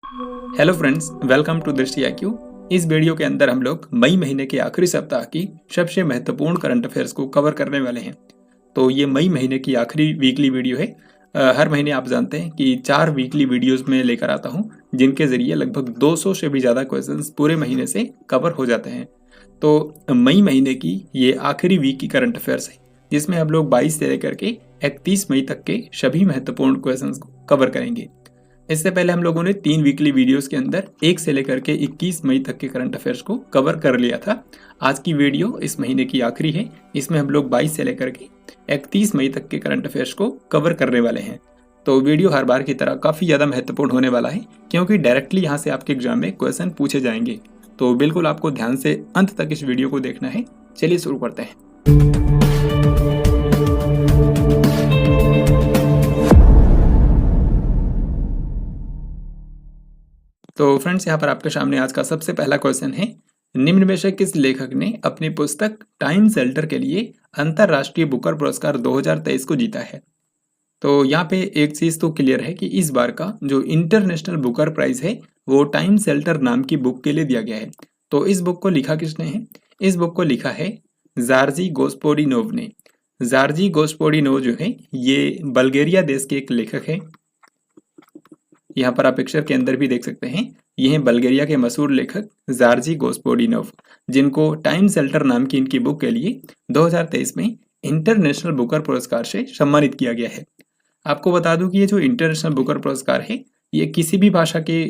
Hello friends, welcome to दृष्टि IQ। इस video के अंदर हम लोग मई महीने के आखिरी सप्ताह की सबसे महत्वपूर्ण करंट अफेयर्स को कवर करने वाले हैं। तो ये मई महीने की आखिरी वीकली वीडियो है। हर महीने आप जानते हैं कि 4 वीकली वीडियोस में लेकर आता हूँ, जिनके जरिए लगभग 200 से भी ज़्यादा क्वेश्चंस पूरे महीने से कवर हो जाते हैं। तो मई महीने की ये आखिरी वीक की करंट अफेयर्स है, जिसमें हम लोग 22 से लेकर के 31 मई तक के सभी महत्वपूर्ण क्वेश्चंस को कवर करेंगे। इससे पहले हम लोगों ने 3 वीकली वीडियोस के अंदर 1 से लेकर के 21 मई तक के करंट अफेयर्स को कवर कर लिया था। आज की वीडियो इस महीने की आखिरी है। इसमें हम लोग 22 से लेकर के 31 मई तक के करंट अफेयर्स को कवर करने वाले हैं। तो वीडियो हर बार की तरह काफ़ी ज़्यादा महत्वपूर्ण होने वाला है, क्योंकि डायरेक्टली यहाँ से आपके एग्जाम में क्वेश्चन पूछे जाएंगे। तो बिल्कुल आपको ध्यान से अंत तक इस वीडियो को देखना है। चलिए शुरू करते हैं। तो फ्रेंड्स, यहाँ पर आपके सामने आज का सबसे पहला क्वेश्चन है, निम्न में से किस लेखक ने अपनी पुस्तक टाइम शेल्टर के लिए अंतरराष्ट्रीय बुकर पुरस्कार 2023 को जीता है। तो यहाँ पे एक चीज तो क्लियर है कि इस बार का जो इंटरनेशनल बुकर प्राइज है वो टाइम शेल्टर नाम की बुक के लिए दिया गया है। तो इस बुक को लिखा किसने है? इस बुक को लिखा है जार्जी गोस्पोडिनोव ने। जार्जी गोस्पोडिनोव जो है ये बल्गेरिया देश के एक लेखक है। यहाँ पर आप पिक्चर के अंदर भी देख सकते हैं, ये हैं बल्गेरिया के मशहूर लेखक जार्जी गोस्पोडिनोव, जिनको टाइम शेल्टर नाम की इनकी बुक के लिए 2023 में इंटरनेशनल बुकर पुरस्कार से सम्मानित किया गया है। आपको बता दूं कि ये जो इंटरनेशनल बुकर पुरस्कार है ये किसी भी भाषा के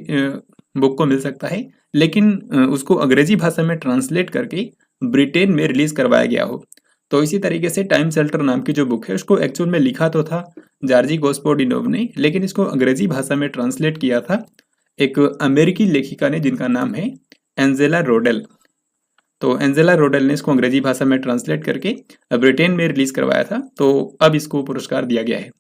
बुक को मिल सकता है, लेकिन उसको अंग्रेजी भाषा में ट्रांसलेट करके ब्रिटेन में रिलीज करवाया गया हो। तो इसी तरीके से टाइम शेल्टर नाम की जो बुक है उसको एक्चुअल में लिखा तो था जार्जी गोस्पोडिनोव ने, लेकिन इसको अंग्रेजी भाषा में ट्रांसलेट किया था एक अमेरिकी लेखिका ने, जिनका नाम है एंजेला रोडेल। तो एंजेला रोडेल ने इसको अंग्रेजी भाषा में ट्रांसलेट करके ब्रिटेन में रिलीज करवाया था। तो अब इसको पुरस्कार दिया गया है।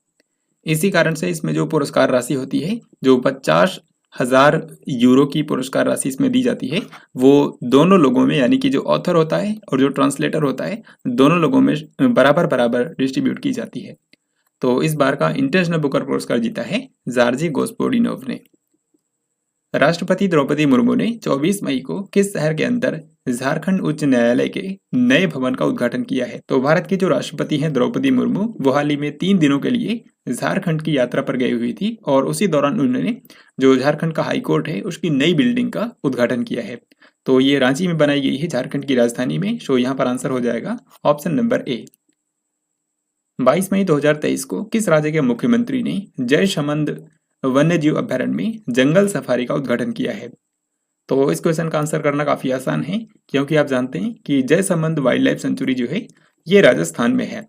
इसी कारण से इसमें जो पुरस्कार राशि होती है, जो 50,000 यूरो की पुरस्कार राशि इसमें दी जाती है, वो दोनों लोगों में, यानी कि जो ऑथर होता है और जो ट्रांसलेटर होता है, दोनों लोगों में बराबर बराबर डिस्ट्रीब्यूट की जाती है। तो इस बार का इंटरनेशनल बुकर पुरस्कार जीता है जार्जी गोस्पोडिनोव ने। राष्ट्रपति द्रौपदी मुर्मू ने 24 मई को किस शहर के अंदर झारखंड उच्च न्यायालय के नए भवन का उद्घाटन किया है? तो भारत की जो राष्ट्रपति हैं द्रौपदी मुर्मू, वो हाल ही में 3 दिनों के लिए झारखंड की यात्रा पर गई हुई थी, और उसी दौरान उन्होंने जो झारखंड का हाई कोर्ट है उसकी नई बिल्डिंग का उद्घाटन किया है। तो ये रांची में बनाई गई है, झारखंड की राजधानी में। सो यहाँ पर आंसर हो जाएगा ऑप्शन नंबर ए। 22 मई 2023 को किस राज्य के मुख्यमंत्री ने जयसमंद वन्यजीव अभयारण्य में जंगल सफारी का उद्घाटन किया है? तो इस क्वेश्चन का आंसर करना काफी आसान है, क्योंकि आप जानते हैं कि जयसमंद वाइल्ड लाइफ सेंचुरी जो है ये राजस्थान में है।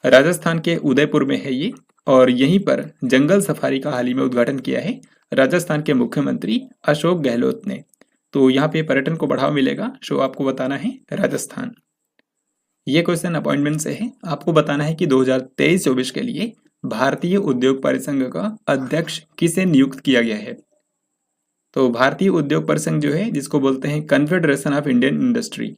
राजस्थान के उदयपुर में है ये, और यहीं पर जंगल सफारी का हाल ही में उद्घाटन किया है राजस्थान के मुख्यमंत्री अशोक गहलोत ने। तो यहाँ पे पर्यटन को बढ़ावा मिलेगा। सो आपको बताना है राजस्थान। ये क्वेश्चन अपॉइंटमेंट से है। आपको बताना है कि 2023-24 के लिए भारतीय उद्योग परिसंघ का अध्यक्ष किसे नियुक्त किया गया है? तो भारतीय उद्योग परिसंघ जो है, जिसको बोलते हैं कन्फेडरेशन ऑफ इंडियन इंडस्ट्री,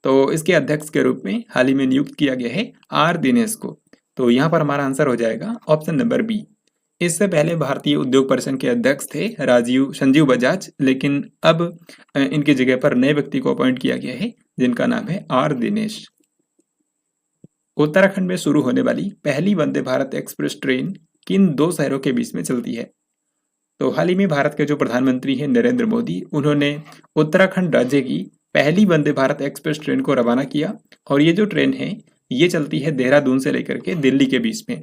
तो इसके अध्यक्ष के रूप में हाल ही में नियुक्त किया गया है आर दिनेश को। तो यहाँ पर हमारा आंसर हो जाएगा ऑप्शन नंबर बी। इससे पहले भारतीय उद्योग परिसंघ के अध्यक्ष थे संजीव बजाज, लेकिन अब इनकी जगह पर नए व्यक्ति को अपॉइंट किया गया है, जिनका नाम है आर दिनेश। उत्तराखंड में शुरू होने वाली पहली वंदे भारत एक्सप्रेस ट्रेन किन 2 शहरों के बीच में चलती है? तो हाल ही में भारत के जो प्रधानमंत्री हैं नरेंद्र मोदी, उन्होंने उत्तराखंड राज्य की पहली वंदे भारत एक्सप्रेस ट्रेन को रवाना किया, और ये जो ट्रेन है ये चलती है देहरादून से लेकर के दिल्ली के बीच में।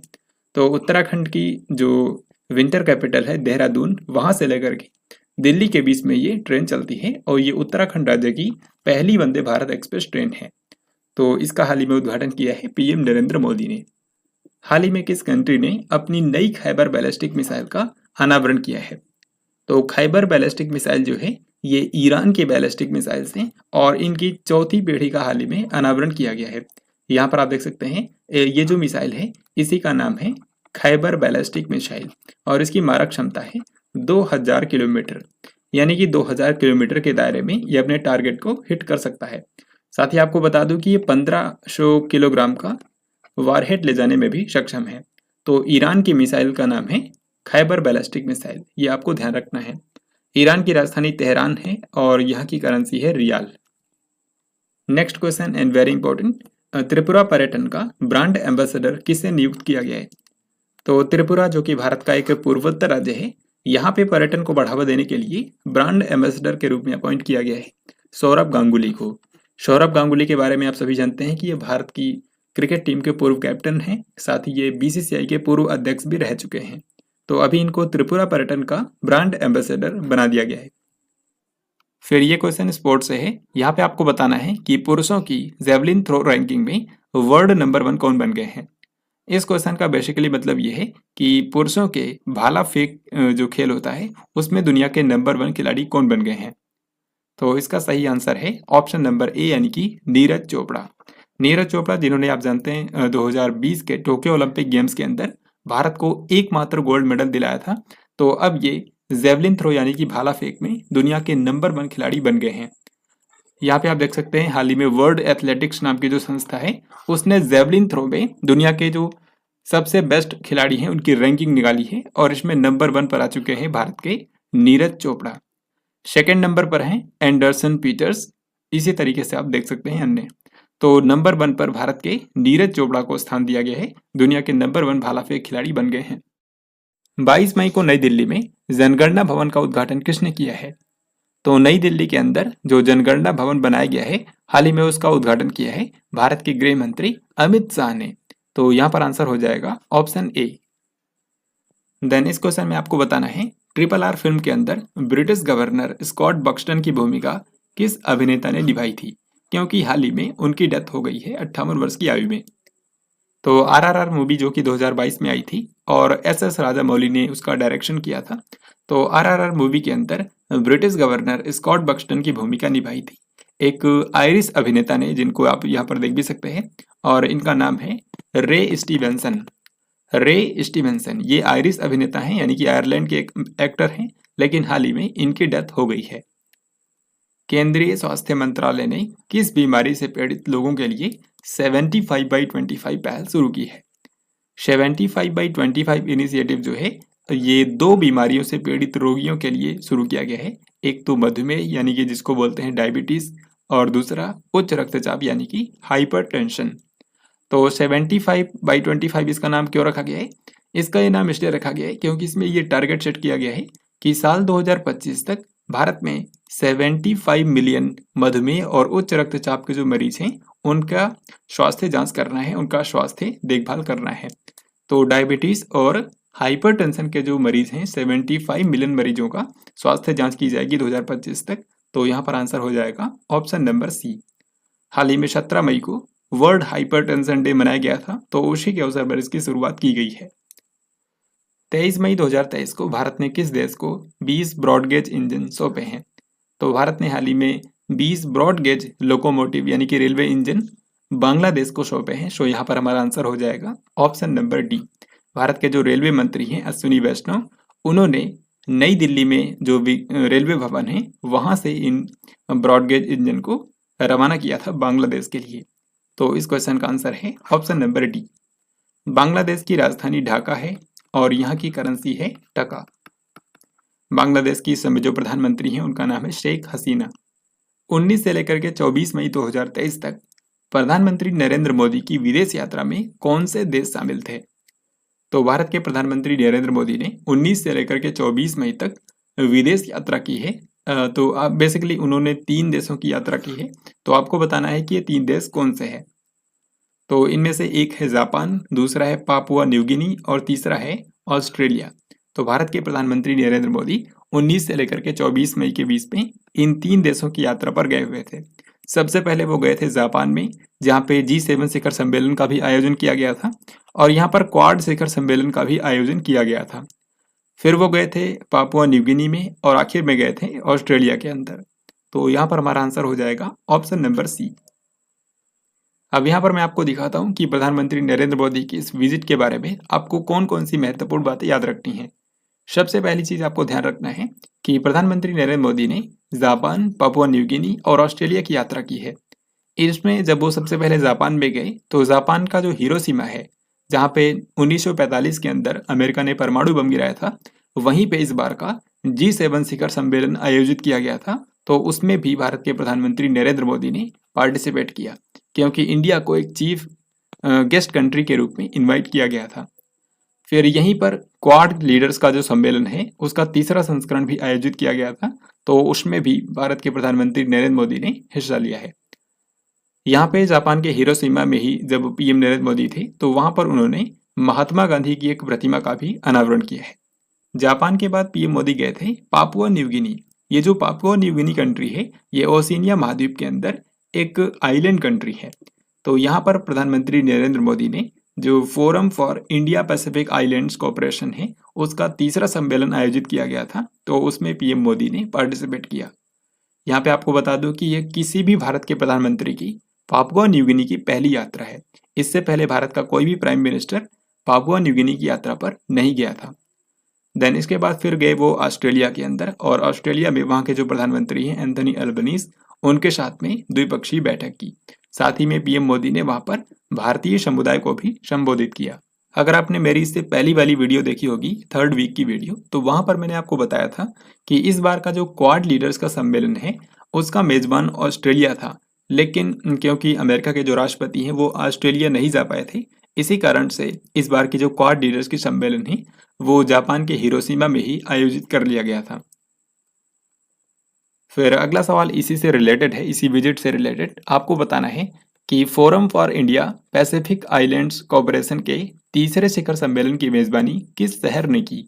तो उत्तराखंड की जो विंटर कैपिटल है देहरादून, वहां से लेकर के दिल्ली के बीच में ये ट्रेन चलती है, और ये उत्तराखंड राज्य की पहली वंदे भारत एक्सप्रेस ट्रेन है। तो इसका हाल ही में उद्घाटन किया है पीएम नरेंद्र मोदी ने। हाल ही में किस कंट्री ने अपनी नई खैबर बैलिस्टिक मिसाइल का अनावरण किया है? तो खैबर बैलिस्टिक मिसाइल जो है ये ईरान की बैलिस्टिक मिसाइल्स हैं, और इनकी 4थी पीढ़ी का हाल ही में अनावरण किया गया है। यहाँ पर आप देख सकते हैं, ये जो मिसाइल है इसी का नाम है खैबर बैलिस्टिक मिसाइल, और इसकी मारक क्षमता है 2000 किलोमीटर, यानी कि 2000 किलोमीटर के दायरे में ये अपने टारगेट को हिट कर सकता है। साथ ही आपको बता दूं कि ये 1500 किलोग्राम का वारहेड ले जाने में भी सक्षम है। तो ईरान की मिसाइल का नाम है खैबर बैलिस्टिक मिसाइल, ये आपको ध्यान रखना है। ईरान की राजधानी तेहरान है और यहाँ की करेंसी है riyal. Next question and very important, Tripura पर्यटन का ब्रांड एम्बेसडर किसे नियुक्त किया गया है? तो त्रिपुरा जो कि भारत का एक पूर्वोत्तर राज्य है, यहाँ पे पर्यटन को बढ़ावा देने के लिए ब्रांड एम्बेसडर के रूप में अपॉइंट किया गया है सौरभ गांगुली को। सौरभ गांगुली के बारे में आप सभी जानते हैं कि ये भारत की क्रिकेट टीम के पूर्व कैप्टन हैं, साथ ही ये बीसीसीआई के पूर्व अध्यक्ष भी रह चुके हैं। तो अभी इनको त्रिपुरा पर्यटन का ब्रांड एम्बेसडर बना दिया गया है। फिर ये क्वेश्चन स्पोर्ट्स से है। यहाँ पे आपको बताना है कि पुरुषों की जेवलिन थ्रो रैंकिंग में वर्ल्ड नंबर 1 कौन बन गए हैं। इस क्वेश्चन का बेसिकली मतलब ये है कि पुरुषों के भाला फेंक जो खेल होता है उसमें दुनिया के नंबर 1 खिलाड़ी कौन बन गए हैं। तो इसका सही आंसर है ऑप्शन नंबर ए यानी कि नीरज चोपड़ा। नीरज चोपड़ा जिन्होंने आप जानते हैं 2020 के टोक्यो ओलंपिक गेम्स के अंदर भारत को एकमात्र गोल्ड मेडल दिलाया था। तो अब ये जेवलिन थ्रो यानी कि भाला फेंक में दुनिया के नंबर 1 खिलाड़ी बन गए हैं। यहाँ पे आप देख सकते हैं हाल ही में वर्ल्ड एथलेटिक्स नाम की जो संस्था है उसने जेवलिन थ्रो में दुनिया के जो सबसे बेस्ट खिलाड़ी हैं उनकी रैंकिंग निकाली है और इसमें नंबर 1 पर आ चुके हैं भारत के नीरज चोपड़ा। सेकेंड नंबर पर हैं एंडरसन पीटर्स। इसी तरीके से आप देख सकते हैं अन्य। तो नंबर 1 पर भारत के नीरज चोपड़ा को स्थान दिया गया है, दुनिया के नंबर 1 भाला फेंक खिलाड़ी बन गए हैं। 22 मई को नई दिल्ली में जनगणना भवन का उद्घाटन किसने किया है? तो नई दिल्ली के अंदर जो जनगणना भवन बनाया गया है हाल ही में उसका उद्घाटन किया है भारत के गृह मंत्री अमित शाह ने। तो यहाँ पर आंसर हो जाएगा ऑप्शन ए। देन इस क्वेश्चन में आपको बताना है RRR फिल्म के अंदर ब्रिटिश गवर्नर स्कॉट बक्सटन की भूमिका किस अभिनेता ने निभाई थी, क्योंकि हाल ही में उनकी डेथ हो गई है 58 वर्ष की आयु में। तो RRR मूवी जो कि 2022 में आई थी और SS राजामौली ने उसका डायरेक्शन किया था। तो RRR मूवी के अंदर ब्रिटिश गवर्नर स्कॉट बक्सटन की भूमिका निभाई थी एक आयरिश अभिनेता ने, जिनको आप यहाँ पर देख भी सकते हैं, और इनका नाम है रे स्टीवेंसन। रे स्टीवेंसन ये आयरिश अभिनेता हैं यानी कि आयरलैंड के एक एक्टर हैं, लेकिन हाल ही में इनकी डेथ हो गई है। केंद्रीय स्वास्थ्य मंत्रालय ने किस बीमारी से पीड़ित लोगों के लिए 75/25 पहल शुरू की है? 75/25 इनिशिएटिव जो है ये 2 बीमारियों से पीड़ित रोगियों के लिए शुरू किया गया है। एक तो मधुमेह यानी कि जिसको बोलते हैं डायबिटीज, और दूसरा उच्च रक्तचाप यानी कि हाइपरटेंशन। तो 75/25 इसका नाम क्यों रखा गया है? इसका ये नाम इसलिए रखा गया है क्योंकि इसमें ये टारगेट सेट किया गया है कि साल 2025 तक भारत में 75 मिलियन मधुमेह और उच्च रक्तचाप के जो मरीज हैं उनका स्वास्थ्य जांच करना है, उनका स्वास्थ्य देखभाल करना है। तो डायबिटीज और हाइपरटेंशन के जो मरीज हैं 75 मिलियन मरीजों का स्वास्थ्य जांच की जाएगी 2025 तक। तो यहाँ पर आंसर हो जाएगा ऑप्शन नंबर सी। हाल ही में 17 मई को वर्ल्ड हाइपरटेंशन डे मनाया गया था, तो उसी के अवसर पर इसकी शुरुआत की गई है। 23 मई 2023 को भारत ने किस देश को 20 ब्रॉडगेज इंजन सौंपे हैं? तो भारत ने हाल ही में 20 ब्रॉडगेज लोकोमोटिव यानी कि रेलवे इंजन बांग्लादेश को सौंपे हैं। सो यहाँ पर हमारा आंसर हो जाएगा ऑप्शन नंबर डी। भारत के जो रेलवे मंत्री हैं अश्विनी वैष्णव, उन्होंने नई दिल्ली में जो रेलवे भवन है वहां से इन ब्रॉडगेज इंजन को रवाना किया था बांग्लादेश के लिए। तो इस क्वेश्चन का आंसर है ऑप्शन नंबर डी। बांग्लादेश की राजधानी ढाका है और यहाँ की करेंसी है टका। बांग्लादेश की इस समय जो प्रधानमंत्री हैं उनका नाम है शेख हसीना। 19 से लेकर के 24 मई 2023 तक प्रधानमंत्री नरेंद्र मोदी की विदेश यात्रा में कौन से देश शामिल थे? तो भारत के प्रधानमंत्री नरेंद्र मोदी ने 19 से लेकर के 24 मई तक विदेश यात्रा की है। तो आप बेसिकली उन्होंने 3 देशों की यात्रा की है। तो आपको बताना है कि ये 3 देश कौन से हैं। तो इनमें से एक है जापान, दूसरा है पापुआ न्यू गिनी और तीसरा है ऑस्ट्रेलिया। तो भारत के प्रधानमंत्री नरेंद्र मोदी 19 से लेकर के 24 मई के बीच में इन 3 देशों की यात्रा पर गए हुए थे। सबसे पहले वो गए थे जापान में, जहाँ पे G7 शिखर सम्मेलन का भी आयोजन किया गया था और यहाँ पर क्वाड शिखर सम्मेलन का भी आयोजन किया गया था। फिर वो गए थे पापुआ न्यू गिनी में और आखिर में गए थे ऑस्ट्रेलिया के अंदर। तो यहाँ पर हमारा आंसर हो जाएगा ऑप्शन नंबर सी। अब यहाँ पर मैं आपको दिखाता हूँ कि प्रधानमंत्री नरेंद्र मोदी की इस विजिट के बारे में आपको कौन कौन सी महत्वपूर्ण बातें याद रखनी है। सबसे पहली चीज आपको ध्यान रखना है कि प्रधानमंत्री नरेंद्र मोदी ने जापान, पापुआ न्यू गिनी और ऑस्ट्रेलिया की यात्रा की है। इसमें जब वो सबसे पहले जापान में गए तो जापान का जो हिरोशिमा है, जहाँ पे 1945 के अंदर अमेरिका ने परमाणु बम गिराया था, वहीं पे इस बार का G7 शिखर सम्मेलन आयोजित किया गया था, तो उसमें भी भारत के प्रधानमंत्री नरेंद्र मोदी ने पार्टिसिपेट किया, क्योंकि इंडिया को एक चीफ गेस्ट कंट्री के रूप में इनवाइट किया गया था। फिर यहीं पर क्वाड लीडर्स का जो सम्मेलन है उसका तीसरा संस्करण भी आयोजित किया गया था, तो उसमें भी भारत के प्रधानमंत्री नरेंद्र मोदी ने हिस्सा लिया है। यहाँ पे जापान के हिरोशिमा में ही जब पीएम नरेंद्र मोदी थे तो वहां पर उन्होंने महात्मा गांधी की एक प्रतिमा का भी अनावरण किया है। जापान के बाद पीएम मोदी गए थे पापुआ न्यू गिनी। ये जो पापुआ न्यू गिनी कंट्री है ये ओशिनिया महाद्वीप के अंदर एक आइलैंड कंट्री है। तो यहाँ पर प्रधानमंत्री नरेंद्र मोदी ने जो forum for India Pacific islands cooperation है उसका तीसरा सम्मेलन आयोजित किया गया था, तो उसमें पीएम मोदी ने पार्टिसिपेट किया। यहाँ पे आपको बता दूं कि यह किसी भी भारत के प्रधानमंत्री की पापुआ न्यू गिनी की पहली यात्रा है। इससे पहले भारत का कोई भी prime minister Papua New Guinea की यात्रा पर नहीं गया था। देन इसके बाद फिर गए वो ऑस्ट्रेलिया के अंदर, और ऑस्ट्रेलिया में वहाँ के जो प्रधानमंत्री हैं एंथनी अल्बनीज, उनके साथ में द्विपक्षीय बैठक की। साथ ही में पीएम मोदी ने वहाँ पर भारतीय समुदाय को भी संबोधित किया। अगर आपने मेरी इससे पहली वाली वीडियो देखी होगी, 3rd वीक की वीडियो, तो वहां पर मैंने आपको बताया था कि इस बार का जो क्वाड लीडर्स का सम्मेलन है उसका मेजबान ऑस्ट्रेलिया था, लेकिन क्योंकि अमेरिका के जो राष्ट्रपति हैं वो ऑस्ट्रेलिया नहीं जा पाए थे, इसी कारण से इस बार की जो क्वाड लीडर्स की सम्मेलन है वो जापान के हिरोशिमा में ही आयोजित कर लिया गया था। फिर अगला सवाल इसी से रिलेटेड है, इसी विजिट से रिलेटेड आपको बताना है कि forum for India Pacific islands cooperation के तीसरे शिखर सम्मेलन की मेजबानी किस शहर ने की।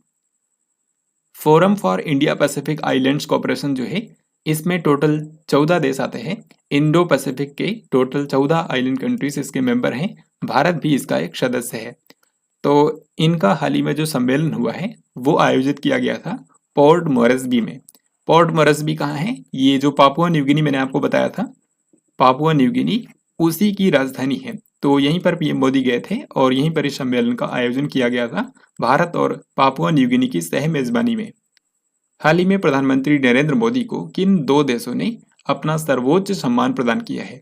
Forum for India Pacific islands cooperation जो है इसमें टोटल 14 देश आते हैं। इंडो पैसिफिक के टोटल 14 आइलैंड कंट्रीज इसके मेंबर हैं। भारत भी इसका एक सदस्य है। तो इनका हाल ही में जो सम्मेलन हुआ है वो आयोजित किया गया था पोर्ट मोरेस्बी में। पोर्ट मोरेस्बी कहाँ है? ये जो पापुआ न्यू गिनी मैंने आपको बताया था, पापुआ न्यू गिनी उसी की राजधानी है। तो यहीं पर पीएम मोदी गए थे और यहीं पर इस सम्मेलन का आयोजन किया गया था भारत और पापुआ न्यू गिनी की सह मेजबानी में। हाल ही में प्रधानमंत्री नरेंद्र मोदी को किन 2 देशों ने अपना सर्वोच्च सम्मान प्रदान किया है?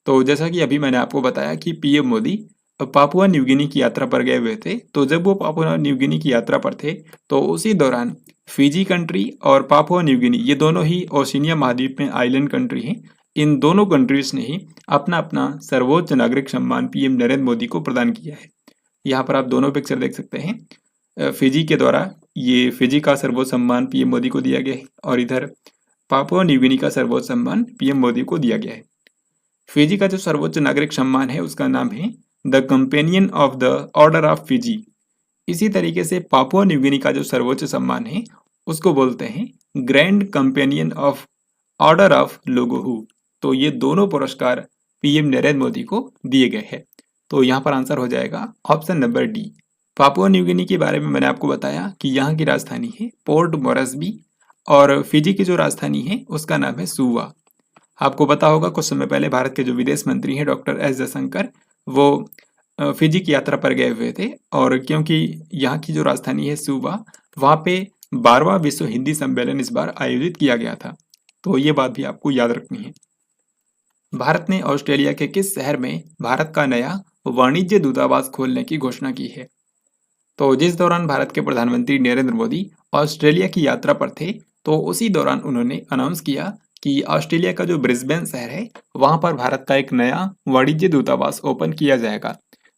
तो जैसा कि अभी मैंने आपको बताया कि PM Modi Papua New Guinea की यात्रा पर गए हुए थे, तो जब वो पापुआ न्यू गिनी की यात्रा पर थे तो उसी दौरान फिजी कंट्री और पापुआ न्यू गिनी ये दोनों ही ओशिनिया महाद्वीप में आइलैंड कंट्री हैं। इन दोनों कंट्रीज ने ही अपना अपना सर्वोच्च नागरिक सम्मान पीएम नरेंद्र मोदी को प्रदान किया है। यहाँ पर आप दोनों पिक्चर देख सकते हैं। फिजी के द्वारा ये फिजी का सर्वोच्च सम्मान पीएम मोदी को दिया गया है और इधर पापुआ न्यू गिनी का सर्वोच्च सम्मान पीएम मोदी को दिया गया है। फिजी का जो सर्वोच्च नागरिक सम्मान है उसका नाम है the companion of the order of Fiji. इसी तरीके से पापुआ न्यू गिनी का जो सर्वोच्च सम्मान है उसको बोलते हैं grand companion of order of लोगोहू। तो ये दोनों पुरस्कार पीएम नरेंद्र मोदी को दिए गए हैं। तो यहाँ पर आंसर हो जाएगा option number D. Papua New Guinea के बारे में मैंने आपको बताया कि यहाँ की राजधानी है पोर्ट मोरेस्बी और फिजी की जो राजधानी है उसका नाम है सुवा। आपको पता होगा कुछ समय पहले भारत के जो विदेश मंत्री हैं डॉक्टर एस जयशंकर, वो फिजी की यात्रा पर गए हुए थे और क्योंकि यहाँ की जो राजधानी है सुवा, वहाँ पे 12वां विश्व हिंदी सम्मेलन इस बार आयोजित किया गया था। तो ये बात भी आपको याद रखनी है। भारत ने ऑस्ट्रेलिया के किस शहर में भारत का नया वाणिज्य दूतावास खोलने की घोषणा की है? तो जिस दौरान भारत के प्रधानमंत्री नरेंद्र मोदी ऑस्ट्रेलिया की यात्रा पर थे तो उसी दौरान उन्होंने अनाउंस किया कि ऑस्ट्रेलिया का जो ब्रिस्बेन शहर है वहां पर भारत का एक नया वाणिज्य दूतावास ओपन किया जाएगा।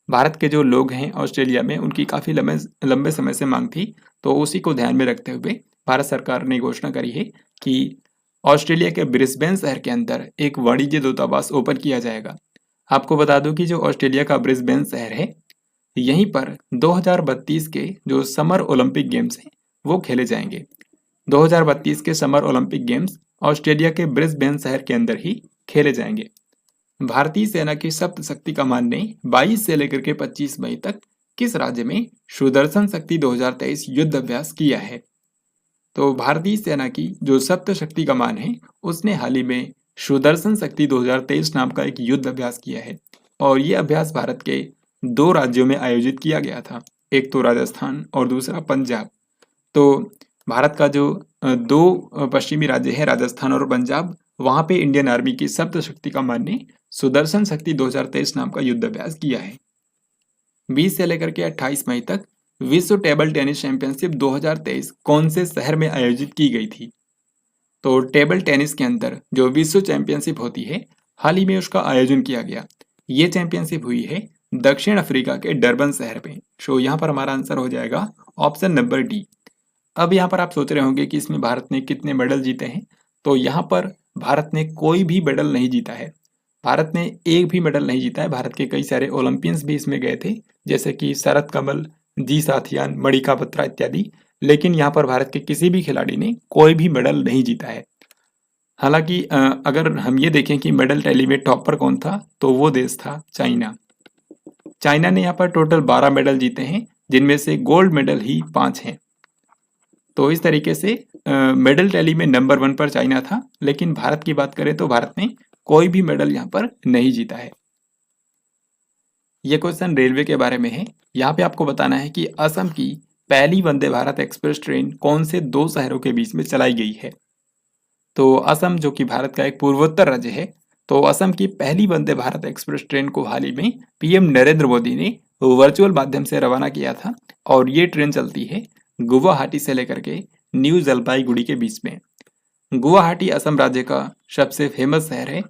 भारत के जो लोग हैं ऑस्ट्रेलिया में उनकी काफी लंबे समय से मांग थी, तो उसी को ध्यान में रखते हुए भारत सरकार ने घोषणा करी है कि ऑस्ट्रेलिया के ब्रिस्बेन शहर के अंदर एक वाणिज्य दूतावास ओपन किया जाएगा। आपको बता दूं कि जो ऑस्ट्रेलिया का ब्रिस्बेन शहर है यहीं पर 2032 के जो समर ओलंपिक गेम्स हैं वो खेले जाएंगे। 2032 के समर ओलंपिक गेम्स ऑस्ट्रेलिया के ब्रिस्बेन शहर के अंदर ही खेले जाएंगे। भारतीय सेना की सप्त शक्ति कमान ने 22 से लेकर के 25 मई तक किस राज्य में सुदर्शन शक्ति 2023 युद्ध अभ्यास किया है? तो भारतीय सेना की जो सप्त शक्ति कमान है उसने हाल ही में सुदर्शन शक्ति 2023 नाम का एक युद्ध अभ्यास किया है और ये अभ्यास भारत के 2 राज्यों में आयोजित किया गया था, एक तो राजस्थान और दूसरा पंजाब। तो भारत का जो 2 पश्चिमी राज्य है राजस्थान और पंजाब, वहां पे इंडियन आर्मी की सप्त शक्ति कमान ने सुदर्शन शक्ति 2023 नाम का युद्ध अभ्यास किया है। 20 से लेकर के 28 मई तक विश्व टेबल टेनिस चैंपियनशिप 2023 कौन से शहर में आयोजित की गई थी? तो टेबल टेनिस के अंदर जो विश्व चैंपियनशिप होती है, हाल ही में उसका आयोजन किया गया। ये चैंपियनशिप हुई है दक्षिण अफ्रीका के डरबन शहर में। सो यहाँ पर हमारा आंसर हो जाएगा ऑप्शन नंबर डी। अब यहाँ पर आप सोच रहे होंगे कि इसमें भारत ने कितने मेडल जीते हैं। तो यहाँ पर भारत ने कोई भी मेडल नहीं जीता है। भारत ने एक भी मेडल नहीं जीता है। भारत के कई सारे ओलंपियंस भी इसमें गए थे, जैसे कि शरत कमल, जी साथियान, मणिका बत्रा इत्यादि। लेकिन यहाँ पर भारत के किसी भी खिलाड़ी ने कोई भी मेडल नहीं जीता है। हालांकि अगर हम ये देखें कि मेडल टैली में टॉप पर कौन था, तो वो देश था चाइना। चाइना ने यहाँ पर टोटल 12 मेडल जीते हैं, जिनमें से गोल्ड मेडल ही 5 हैं। तो इस तरीके से मेडल टैली में नंबर 1 पर चाइना था। लेकिन भारत की बात करें तो भारत ने कोई भी मेडल यहाँ पर नहीं जीता है। यह क्वेश्चन रेलवे के बारे में है। यहाँ पे आपको बताना है कि असम की पहली वंदे भारत एक्सप्रेस ट्रेन कौन से 2 शहरों के बीच में चलाई गई है। तो असम जो कि भारत का एक पूर्वोत्तर राज्य है, तो असम की पहली वंदे भारत एक्सप्रेस ट्रेन को हाल ही में पीएम नरेंद्र मोदी ने वर्चुअल माध्यम से रवाना किया था। और ये ट्रेन चलती है गुवाहाटी से लेकर के न्यू जलपाईगुड़ी के बीच में। गुवाहाटी असम राज्य का सबसे फेमस शहर है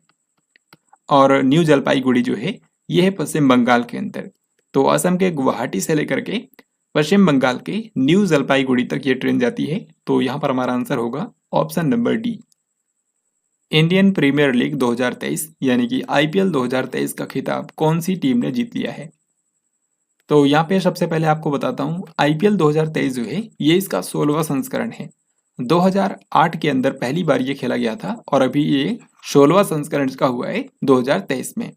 और न्यू जलपाईगुड़ी जो है ये है पश्चिम बंगाल के अंदर। तो असम के गुवाहाटी से लेकर के पश्चिम बंगाल के न्यू जलपाईगुड़ी तक ये ट्रेन जाती है। तो यहाँ पर हमारा आंसर होगा option number D. Indian Premier League 2023 यानी कि आईपीएल 2023 का खिताब कौन सी टीम ने जीत लिया है। तो यहाँ पे सबसे पहले आपको बताता हूँ, आईपीएल 2023 जो है ये इसका 16वां संस्करण है। 2008 के अंदर पहली बार ये खेला गया था और अभी ये 16वां संस्करण इसका हुआ है 2023 में।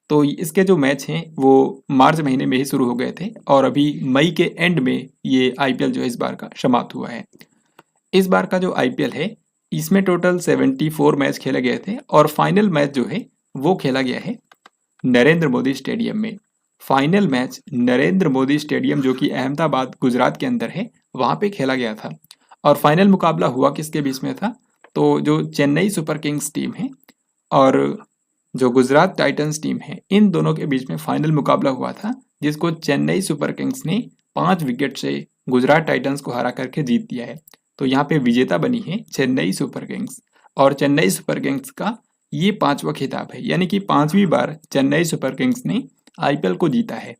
तो इसके जो मैच हैं वो मार्च महीने में ही शुरू हो गए थे और अभी मई के एंड में ये आईपीएल जो है इस बार का समाप्त हुआ है। इस बार का जो आईपीएल है इसमें टोटल 74 मैच खेले गए थे और फाइनल मैच जो है वो खेला गया है नरेंद्र मोदी स्टेडियम में। Final match Narendra Modi stadium जो कि अहमदाबाद गुजरात के अंदर है वहां पे खेला गया था। और फाइनल मुकाबला हुआ किसके बीच में था, तो जो चेन्नई सुपर किंग्स टीम है और जो गुजरात टाइटंस टीम है, इन दोनों के बीच में फाइनल मुकाबला हुआ था, जिसको चेन्नई सुपर किंग्स ने 5 विकेट से गुजरात टाइटंस को हरा करके जीत दिया है। तो यहाँ पे विजेता बनी है चेन्नई सुपर किंग्स और चेन्नई सुपर किंग्स का ये 5वां खिताब है, यानी कि 5वीं बार चेन्नई सुपर किंग्स ने आईपीएल को जीता है।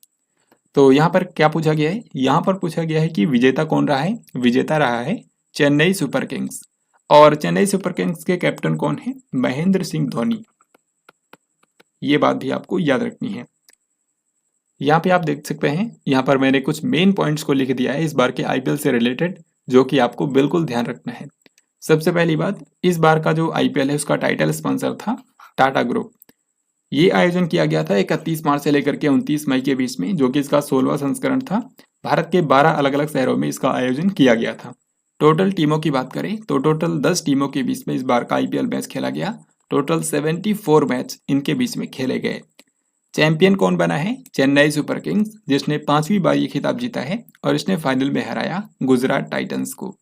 तो यहाँ पर क्या पूछा गया है, यहाँ पर पूछा गया है कि विजेता कौन रहा है। विजेता रहा है चेन्नई सुपर किंग्स और चेन्नई सुपर किंग्स के कैप्टन कौन है, महेंद्र सिंह धोनी। ये बात भी आपको याद रखनी है। यहाँ पे आप देख सकते हैं, यहाँ पर मैंने कुछ मेन पॉइंट्स को लिख दिया है इस बार के आईपीएल से रिलेटेड, जो कि आपको बिल्कुल ध्यान रखना है। सबसे पहली बात, इस बार का जो आईपीएल है उसका टाइटल स्पॉन्सर था टाटा ग्रुप। ये आयोजन किया गया था 31 मार्च से लेकर के 29 मई के बीच में, जो कि इसका 16वां संस्करण था। भारत के 12 अलग अलग शहरों में इसका आयोजन किया गया था। टोटल टीमों की बात करें तो टोटल 10 टीमों के बीच में इस बार का आईपीएल मैच खेला गया। टोटल 74 मैच इनके बीच में खेले गए। चैंपियन कौन बना है, चेन्नई सुपर किंग्स, जिसने 5वीं बार ये खिताब जीता है और इसने फाइनल में हराया गुजरात टाइटंस को।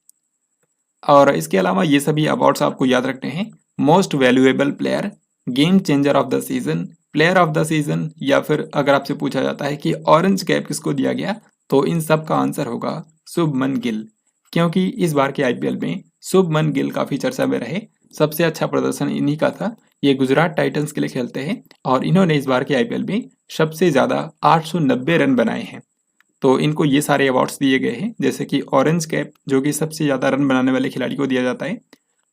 और इसके अलावा ये सभी अवार्ड्स आपको याद रखने हैं। Most valuable player, game changer of the season, player of the season, या फिर अगर आपसे पूछा जाता है कि ऑरेंज कैप किसको दिया गया, तो इन सब का आंसर होगा शुभमन गिल, क्योंकि इस बार के आईपीएल में शुभमन गिल काफी चर्चा में रहे। सबसे अच्छा प्रदर्शन इन्हीं का था। ये गुजरात टाइटंस के लिए खेलते हैं और इन्होंने इस बार के आईपीएल में सबसे ज्यादा 890 रन बनाए हैं। तो इनको ये सारे अवार्ड्स दिए गए हैं, जैसे कि ऑरेंज कैप जो कि सबसे ज्यादा रन बनाने वाले खिलाड़ी को दिया जाता है,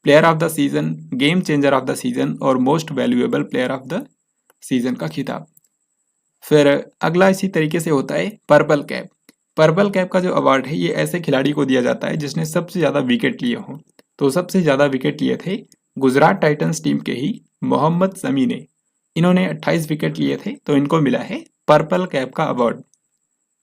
player of the season, game changer of the season और most valuable player of the season का खिताब। फिर अगला इसी तरीके से होता है पर्पल कैप। पर्पल कैप का जो अवार्ड है ये ऐसे खिलाड़ी को दिया जाता है जिसने सबसे ज्यादा विकेट लिए हों। तो सबसे ज्यादा विकेट लिए थे गुजरात टाइटंस टीम के ही मोहम्मद शमी ने। इन्होंने 28 विकेट लिए थे, तो इनको मिला है पर्पल कैप का अवार्ड।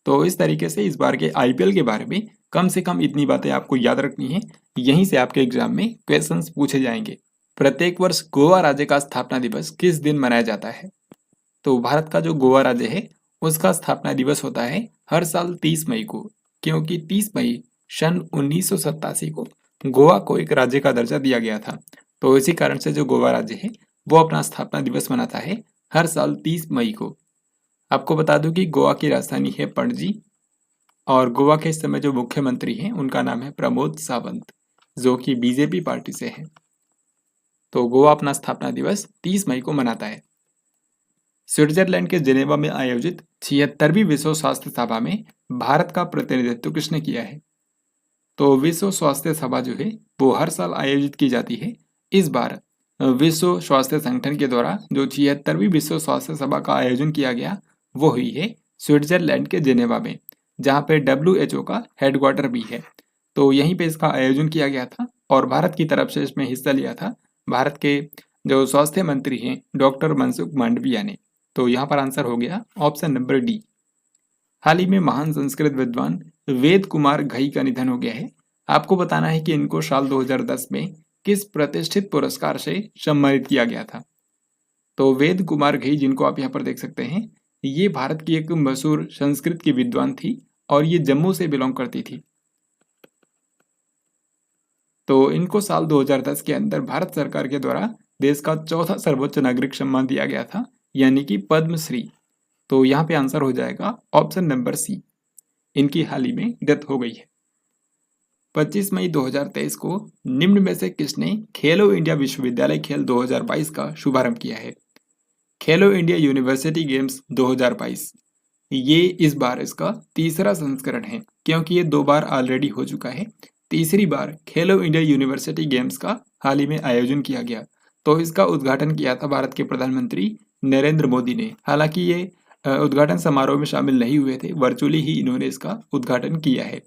तो इस तरीके से इस बार के आईपीएल के बारे में कम से कम इतनी बातें आपको याद रखनी है। यहीं से आपके एग्जाम में क्वेश्चंस पूछे जाएंगे। प्रत्येक वर्ष गोवा राज्य का स्थापना दिवस किस दिन मनाया जाता है। तो भारत का जो गोवा राज्य है उसका स्थापना दिवस होता है हर साल 30 मई को, क्योंकि 30 मई सन 1987 को गोवा को एक राज्य का दर्जा दिया गया था। तो इसी कारण से जो गोवा राज्य है वो अपना स्थापना दिवस मनाता है हर साल 30 मई को। आपको बता दूं कि गोवा की राजधानी है पणजी। और गोवा के इस समय जो मुख्यमंत्री हैं उनका नाम है प्रमोद सावंत, जो कि बीजेपी पार्टी से है। तो गोवा अपना स्थापना दिवस 30 मई को मनाता है। स्विट्जरलैंड के जेनेवा में आयोजित 76वीं विश्व स्वास्थ्य सभा में भारत का प्रतिनिधित्व किसने किया है? तो विश्व स्वास्थ्य सभा जो है वो हर साल आयोजित की जाती है। इस बार विश्व स्वास्थ्य संगठन के द्वारा जो 76वीं विश्व स्वास्थ्य सभा का आयोजन किया गया वो हुई है स्विट्जरलैंड के जेनेवा में, जहाँ पे WHO का हेडक्वार्टर भी है। तो यहीं पे इसका आयोजन किया गया था और भारत की तरफ से इसमें हिस्सा लिया था भारत के जो स्वास्थ्य मंत्री हैं डॉक्टर मनसुख मांडविया ने। तो यहाँ पर आंसर हो गया ऑप्शन नंबर डी। हाल ही में महान संस्कृत विद्वान वेद कुमार घई का निधन हो गया है। आपको बताना है कि इनको साल 2010 में किस प्रतिष्ठित पुरस्कार से सम्मानित किया गया था। तो वेद कुमार घई, जिनको आप यहाँ पर देख सकते हैं, ये भारत की एक मशहूर संस्कृत की विद्वान थी और ये जम्मू से बिलोंग करती थी। तो इनको साल 2010 के अंदर भारत सरकार के द्वारा देश का चौथा सर्वोच्च नागरिक सम्मान दिया गया था, यानी कि पद्मश्री। तो यहाँ पे आंसर हो जाएगा ऑप्शन नंबर सी। इनकी हाल ही में डेथ हो गई है। 25 मई 2023 को निम्न में से किसने खेलो इंडिया विश्वविद्यालय खेल 2022 का शुभारंभ किया है? खेलो इंडिया यूनिवर्सिटी गेम्स 2022 ये इस बार इसका तीसरा संस्करण है, क्योंकि ये 2 बार ऑलरेडी हो चुका है। तीसरी बार खेलो इंडिया यूनिवर्सिटी गेम्स का हाल ही में आयोजन किया गया। तो इसका उद्घाटन किया था भारत के प्रधानमंत्री नरेंद्र मोदी ने। हालांकि ये उद्घाटन समारोह में शामिल नहीं हुए थे, वर्चुअली ही इन्होंने इसका उद्घाटन किया है।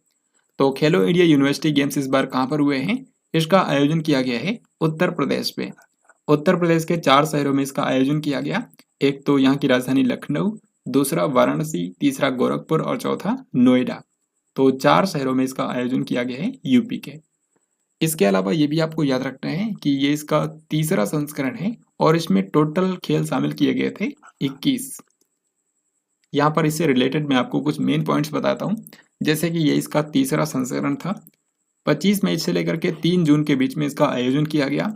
तो खेलो इंडिया यूनिवर्सिटी गेम्स इस बार कहाँ पर हुए हैं? इसका आयोजन किया गया है उत्तर प्रदेश में। उत्तर प्रदेश के 4 शहरों में इसका आयोजन किया गया। एक तो यहाँ की राजधानी लखनऊ, दूसरा वाराणसी, तीसरा गोरखपुर और चौथा नोएडा। तो 4 शहरों में इसका आयोजन किया गया है यूपी के। इसके अलावा ये भी आपको याद रखना है कि ये इसका तीसरा संस्करण है और इसमें टोटल खेल शामिल किए गए थे 21। यहाँ पर इससे रिलेटेड मैं आपको कुछ मेन पॉइंट्स बताता हूँ। जैसे कि ये इसका तीसरा संस्करण था। 25 मई से लेकर के 3 जून के बीच में इसका आयोजन किया गया।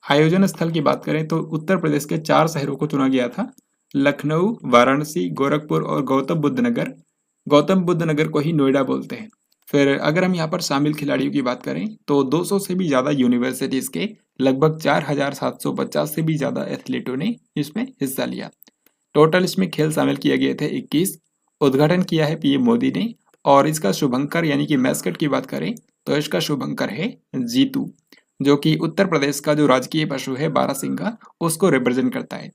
आयोजन स्थल की बात करें तो उत्तर प्रदेश के 4 शहरों को चुना गया था, लखनऊ, वाराणसी, गोरखपुर और गौतम बुद्ध नगर। गौतम बुद्ध नगर को ही नोएडा बोलते हैं। फिर अगर हम यहाँ पर शामिल खिलाड़ियों की बात करें तो 200 से भी ज़्यादा यूनिवर्सिटीज़ के लगभग 4750 से भी ज़्यादा एथलीटों ने इसमें हिस्सा लिया। टोटल इसमें खेल शामिल किए गए थे 21। उद्घाटन किया है पीएम मोदी ने और इसका शुभंकर यानी कि मैस्कट की बात करें तो इसका शुभंकर है जीतू, जो कि उत्तर प्रदेश का जो राजकीय पशु है बारहसिंगा, उसको रिप्रेजेंट करता है।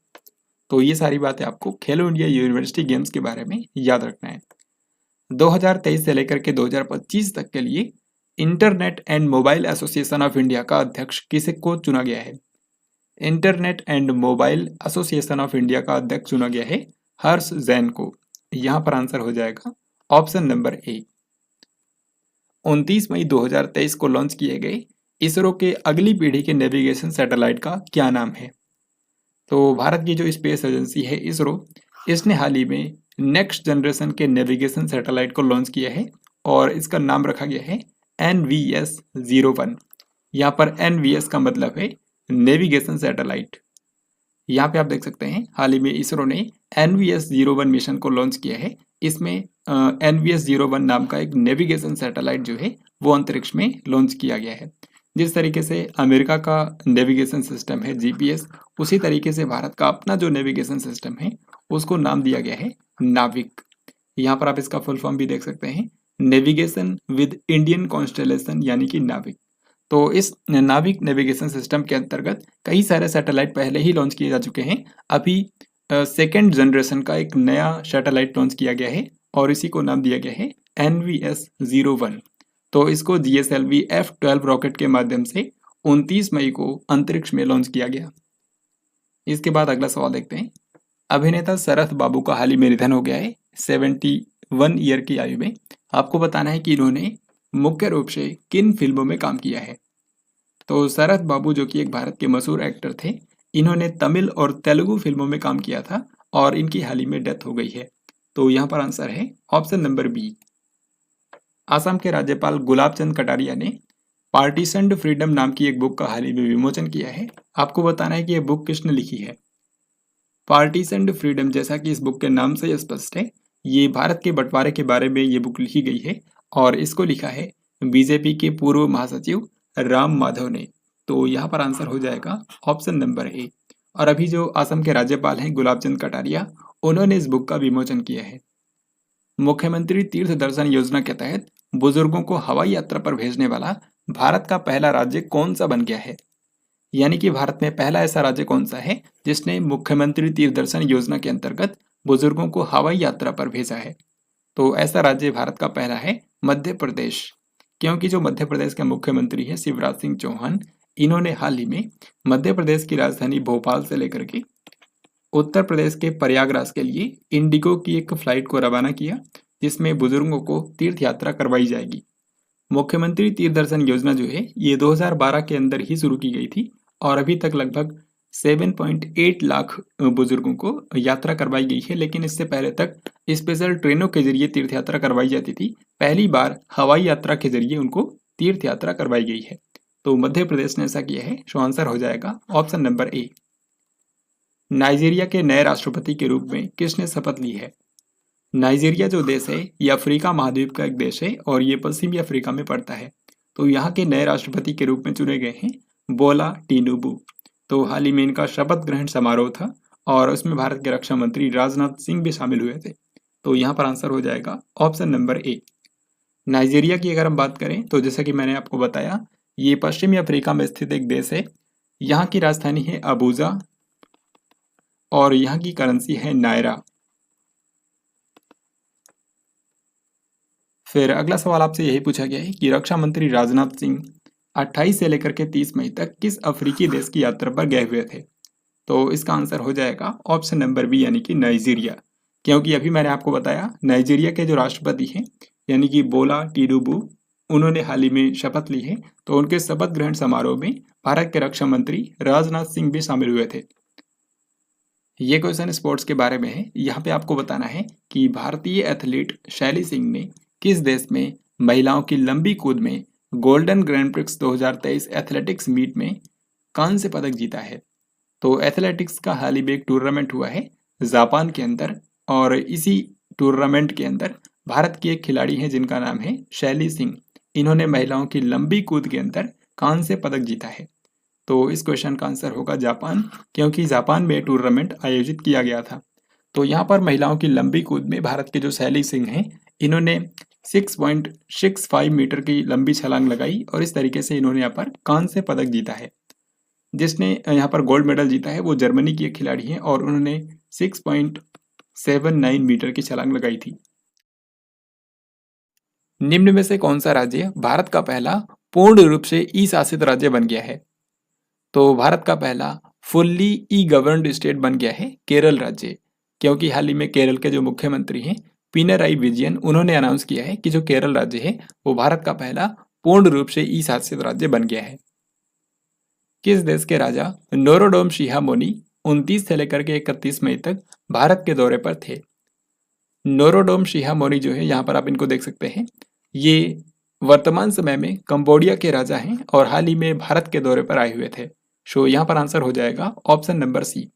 तो ये सारी बातें आपको खेलो इंडिया यूनिवर्सिटी गेम्स के बारे में याद रखना है। 2023 से लेकर के 2025 तक के लिए internet and mobile association of India का अध्यक्ष किसे को चुना गया है? Internet and mobile association of India का अध्यक्ष चुना गया है हर्ष जैन को। यहाँ पर आंसर हो जाएगा ऑप्शन नंबर ए। 29 मई 2023 को लॉन्च किए गए इसरो के अगली पीढ़ी के नेविगेशन सैटेलाइट का क्या नाम है? तो भारत की जो स्पेस एजेंसी है इसरो, इसने हाल ही में नेक्स्ट जनरेशन के नेविगेशन सैटेलाइट को लॉन्च किया है और इसका नाम रखा गया है NVS-01। यहाँ पर NVS का मतलब है नेविगेशन सैटेलाइट। यहाँ पे आप देख सकते हैं हाल ही में इसरो ने NVS-01 मिशन को लॉन्च किया है। इसमें NVS-01 नाम का एक नेविगेशन सैटेलाइट जो है वो अंतरिक्ष में लॉन्च किया गया है। जिस तरीके से अमेरिका का नेविगेशन सिस्टम है GPS, उसी तरीके से भारत का अपना जो नेविगेशन सिस्टम है उसको नाम दिया गया है नाविक। यहाँ पर आप इसका फुल फॉर्म भी देख सकते हैं, नेविगेशन विद इंडियन कॉन्स्टेलेशन यानी कि नाविक। तो इस नाविक नेविगेशन सिस्टम के अंतर्गत कई सारे सैटेलाइट पहले ही लॉन्च किए जा चुके हैं। अभी सेकेंड जनरेशन का एक नया सैटेलाइट लॉन्च किया गया है और इसी को नाम दिया गया है NVS-01। तो इसको GSLV F-12 रॉकेट के माध्यम से 29 मई को अंतरिक्ष में लॉन्च किया गया। इसके बाद अगला सवाल देखते हैं। अभिनेता शरथ बाबू का हाल ही में निधन हो गया है 71 ईयर की आयु में। आपको बताना है कि इन्होंने मुख्य रूप से किन फिल्मों में काम किया है? तो शरथ बाबू जो कि एक भारत के मशहूर एक्टर थे, इन्होंने तमिल और तेलुगु फिल्मों में काम किया था और इनकी हाल ही में डेथ हो गई है। तो यहाँ पर आंसर है ऑप्शन नंबर बी। आसाम के राज्यपाल गुलाब चंद कटारिया ने पार्टीशन्ड फ्रीडम नाम की एक बुक का हाल ही में विमोचन किया है। आपको बताना है कि यह बुक किसने लिखी है। पार्टीशन्ड फ्रीडम, जैसा कि इस बुक के नाम से स्पष्ट है, ये भारत के बंटवारे के बारे में ये बुक लिखी गई है और इसको लिखा है बीजेपी के पूर्व महासचिव राम माधव ने। तो यहाँ पर आंसर हो जाएगा ऑप्शन नंबर ए। और अभी जो असम के राज्यपाल हैं गुलाब चंद कटारिया, उन्होंने इस बुक का विमोचन किया है। मुख्यमंत्री तीर्थ दर्शन योजना के तहत बुजुर्गों को हवाई यात्रा पर भेजने वाला भारत का पहला राज्य कौन सा बन गया है? यानी कि भारत में पहला ऐसा राज्य कौन सा है जिसने मुख्यमंत्री तीर्थ दर्शन योजना के अंतर्गत बुजुर्गों को हवाई यात्रा पर भेजा है? तो ऐसा राज्य भारत का पहला है मध्य प्रदेश। क्योंकि जो मध्य प्रदेश के मुख्यमंत्री है शिवराज सिंह चौहान, इन्होंने हाल ही में मध्य प्रदेश की राजधानी भोपाल से लेकर के उत्तर प्रदेश के प्रयागराज के लिए इंडिगो की एक फ्लाइट को रवाना किया, जिसमें बुजुर्गों को तीर्थ यात्रा करवाई जाएगी। मुख्यमंत्री तीर्थ दर्शन योजना जो है ये 2012 के अंदर ही शुरू की गई थी और अभी तक लगभग 7.8 लाख बुजुर्गों को यात्रा करवाई गई है। लेकिन इससे पहले तक स्पेशल ट्रेनों के जरिए तीर्थ यात्रा करवाई जाती थी। पहली बार हवाई यात्रा के जरिए उनको तीर्थ यात्रा करवाई गई है। तो मध्य प्रदेश ने ऐसा किया है। सो आंसर हो जाएगा ऑप्शन नंबर ए। नाइजीरिया के नए राष्ट्रपति के रूप में किसने शपथ ली है? नाइजीरिया जो देश है ये अफ्रीका महाद्वीप का एक देश है और ये पश्चिमी अफ्रीका में पड़ता है। तो यहाँ के नए राष्ट्रपति के रूप में चुने गए हैं बोला टिनुबू। तो हाल ही में इनका शपथ ग्रहण समारोह था और उसमें भारत के रक्षा मंत्री राजनाथ सिंह भी शामिल हुए थे। तो यहाँ पर आंसर हो जाएगा ऑप्शन नंबर ए। नाइजीरिया की अगर हम बात करें तो जैसा कि मैंने आपको बताया, ये पश्चिमी अफ्रीका में स्थित एक देश है। यहाँ की राजधानी है अबूजा और यहाँ की करेंसी है नायरा। फिर अगला सवाल आपसे यही पूछा गया है कि रक्षा मंत्री राजनाथ सिंह 28 से लेकर के 30 मई तक किस अफ्रीकी देश की यात्रा पर गए हुए थे? तो इसका आंसर हो जाएगा ऑप्शन नंबर बी यानी कि नाइजीरिया। क्योंकि अभी मैंने आपको बताया नाइजीरिया के जो राष्ट्रपति हैं यानी कि बोला टिनुबू, उन्होंने हाल ही में शपथ ली है। तो उनके शपथ ग्रहण समारोह में भारत के रक्षा मंत्री राजनाथ सिंह भी शामिल हुए थे। ये क्वेश्चन स्पोर्ट्स के बारे में है। यहाँ पे आपको बताना है कि भारतीय एथलीट शैली सिंह ने किस देश में महिलाओं की लंबी कूद में golden grand prix 2023 athletics meet में कांस्य पदक जीता है? तो एथलेटिक्स का हाल ही में एक टूर्नामेंट हुआ है जापान के अंदर और इसी टूर्नामेंट के अंदर भारत की एक खिलाड़ी है जिनका नाम है शैली सिंह। इन्होंने महिलाओं की लंबी कूद के अंदर कांस्य पदक जीता है। तो इस क्वेश्चन का आंसर होगा जापान, क्योंकि जापान में टूर्नामेंट आयोजित किया गया था। तो यहाँ पर महिलाओं की लंबी कूद में भारत के जो शैली सिंह हैं, इन्होंने 6.65 मीटर की लंबी छलांग लगाई और इस तरीके से इन्होंने यहाँ पर कांस्य पदक जीता है। जिसने यहाँ पर गोल्ड मेडल जीता है वो जर्मनी की एक खिलाड़ी है और उन्होंने 6.79 मीटर की छलांग लगाई थी। निम्न में से कौन सा राज्य भारत का पहला पूर्ण रूप से ई शासित राज्य बन गया है? तो भारत का पहला फुल्ली ई गवर्नड स्टेट बन गया है केरल राज्य। क्योंकि हाल ही में केरल के जो मुख्यमंत्री हैं पिनराई विजयन, उन्होंने अनाउंस किया है कि जो केरल राज्य है वो भारत का पहला पूर्ण रूप से ई शासित राज्य बन गया है। किस देश के राजा नोरोडोम शिहामोनी 29 से लेकर के 31 मई तक भारत के दौरे पर थे? नोरोडोम शिहामोनी जो है, यहाँ पर आप इनको देख सकते हैं, ये वर्तमान समय में कंबोडिया के राजा हैं और हाल ही में भारत के दौरे पर आए हुए थे। सो यहाँ पर आंसर हो जाएगा ऑप्शन नंबर सी।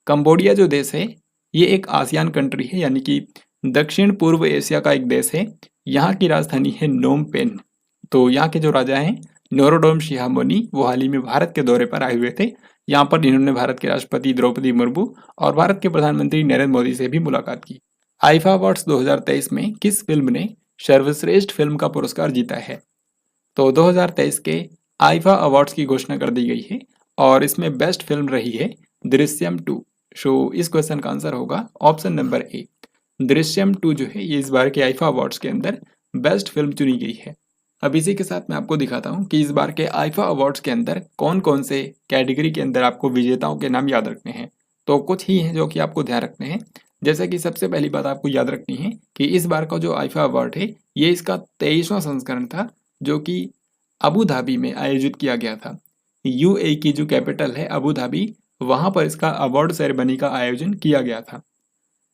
कंबोडिया जो देश है ये एक आसियान कंट्री है, यानी कि दक्षिण पूर्व एशिया का एक देश है। यहाँ की राजधानी है नोम पेन। तो यहाँ के जो राजा हैं नोरोडोम शिहामोनी, वो हाल ही में भारत के दौरे पर आए हुए थे। यहाँ पर इन्होंने भारत के राष्ट्रपति द्रौपदी मुर्मू और भारत के प्रधानमंत्री नरेंद्र मोदी से भी मुलाकात की। आईफा अवार्ड्स 2023 में किस फिल्म ने सर्वश्रेष्ठ फिल्म का पुरस्कार जीता है? तो 2023 के आईफा अवार्ड्स की घोषणा कर दी गई है और इसमें बेस्ट फिल्म रही है दृश्यम 2। सो इस क्वेश्चन का आंसर होगा ऑप्शन नंबर ए। दृश्यम 2 जो है ये इस बार के आईफा अवार्ड्स के अंदर बेस्ट फिल्म चुनी गई है। अब इसी के साथ मैं आपको दिखाता हूँ कि इस बार के आईफा अवार्ड्स के अंदर कौन कौन से कैटेगरी के अंदर आपको विजेताओं के नाम याद रखने हैं। तो कुछ ही हैं जो कि आपको ध्यान रखने हैं। जैसे कि सबसे पहली बात आपको याद रखनी है कि इस बार का जो आईफा अवार्ड है ये इसका 23वां संस्करण था, जो कि अबू धाबी में आयोजित किया गया था। यूएई की जो कैपिटल है अबू धाबी, वहां पर इसका अवार्ड सेरेमनी का आयोजन किया गया था।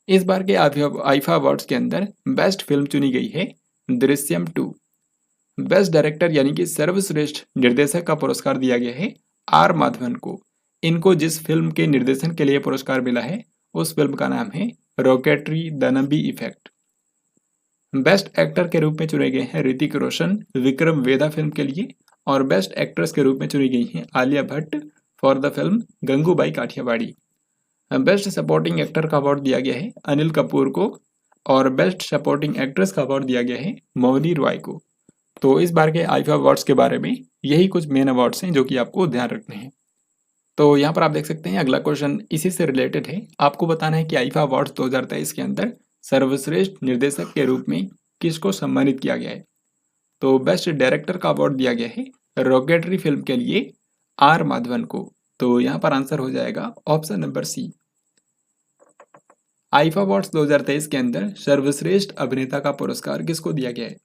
इस बार के आईफा अवार्ड्स के अंदर बेस्ट फिल्म चुनी गई है दृश्यम 2। बेस्ट डायरेक्टर यानी कि सर्वश्रेष्ठ निर्देशक का पुरस्कार दिया गया है आर माधवन को। इनको जिस फिल्म के निर्देशन के लिए पुरस्कार मिला है उस फिल्म का नाम है rocketry the Nambi effect. Best actor के रूप में चुने गए हैं ऋतिक रोशन विक्रम वेदा फिल्म के लिए, और बेस्ट एक्ट्रेस के रूप में चुनी गई हैं Alia Bhatt for the film Gangubai Kathiawadi. Best supporting actor का अवार्ड दिया गया है अनिल कपूर को, और बेस्ट सपोर्टिंग एक्ट्रेस का अवार्ड दिया गया है मौनी रॉय को। तो इस बार के आईफा अवार्ड्स के बारे में यही कुछ मेन अवार्ड्स हैं जो कि आपको ध्यान रखने हैं। तो यहाँ पर आप देख सकते हैं अगला क्वेश्चन इसी से रिलेटेड है। आपको बताना है कि आईफा अवार्ड्स 2023 के अंदर सर्वश्रेष्ठ निर्देशक के रूप में किसको सम्मानित किया गया है। तो बेस्ट डायरेक्टर का अवार्ड दिया गया है रॉकेटरी फिल्म के लिए आर माधवन को। तो यहाँ पर आंसर हो जाएगा option number C. IIFA awards 2023 के अंदर सर्वश्रेष्ठ अभिनेता का पुरस्कार किसको दिया गया है।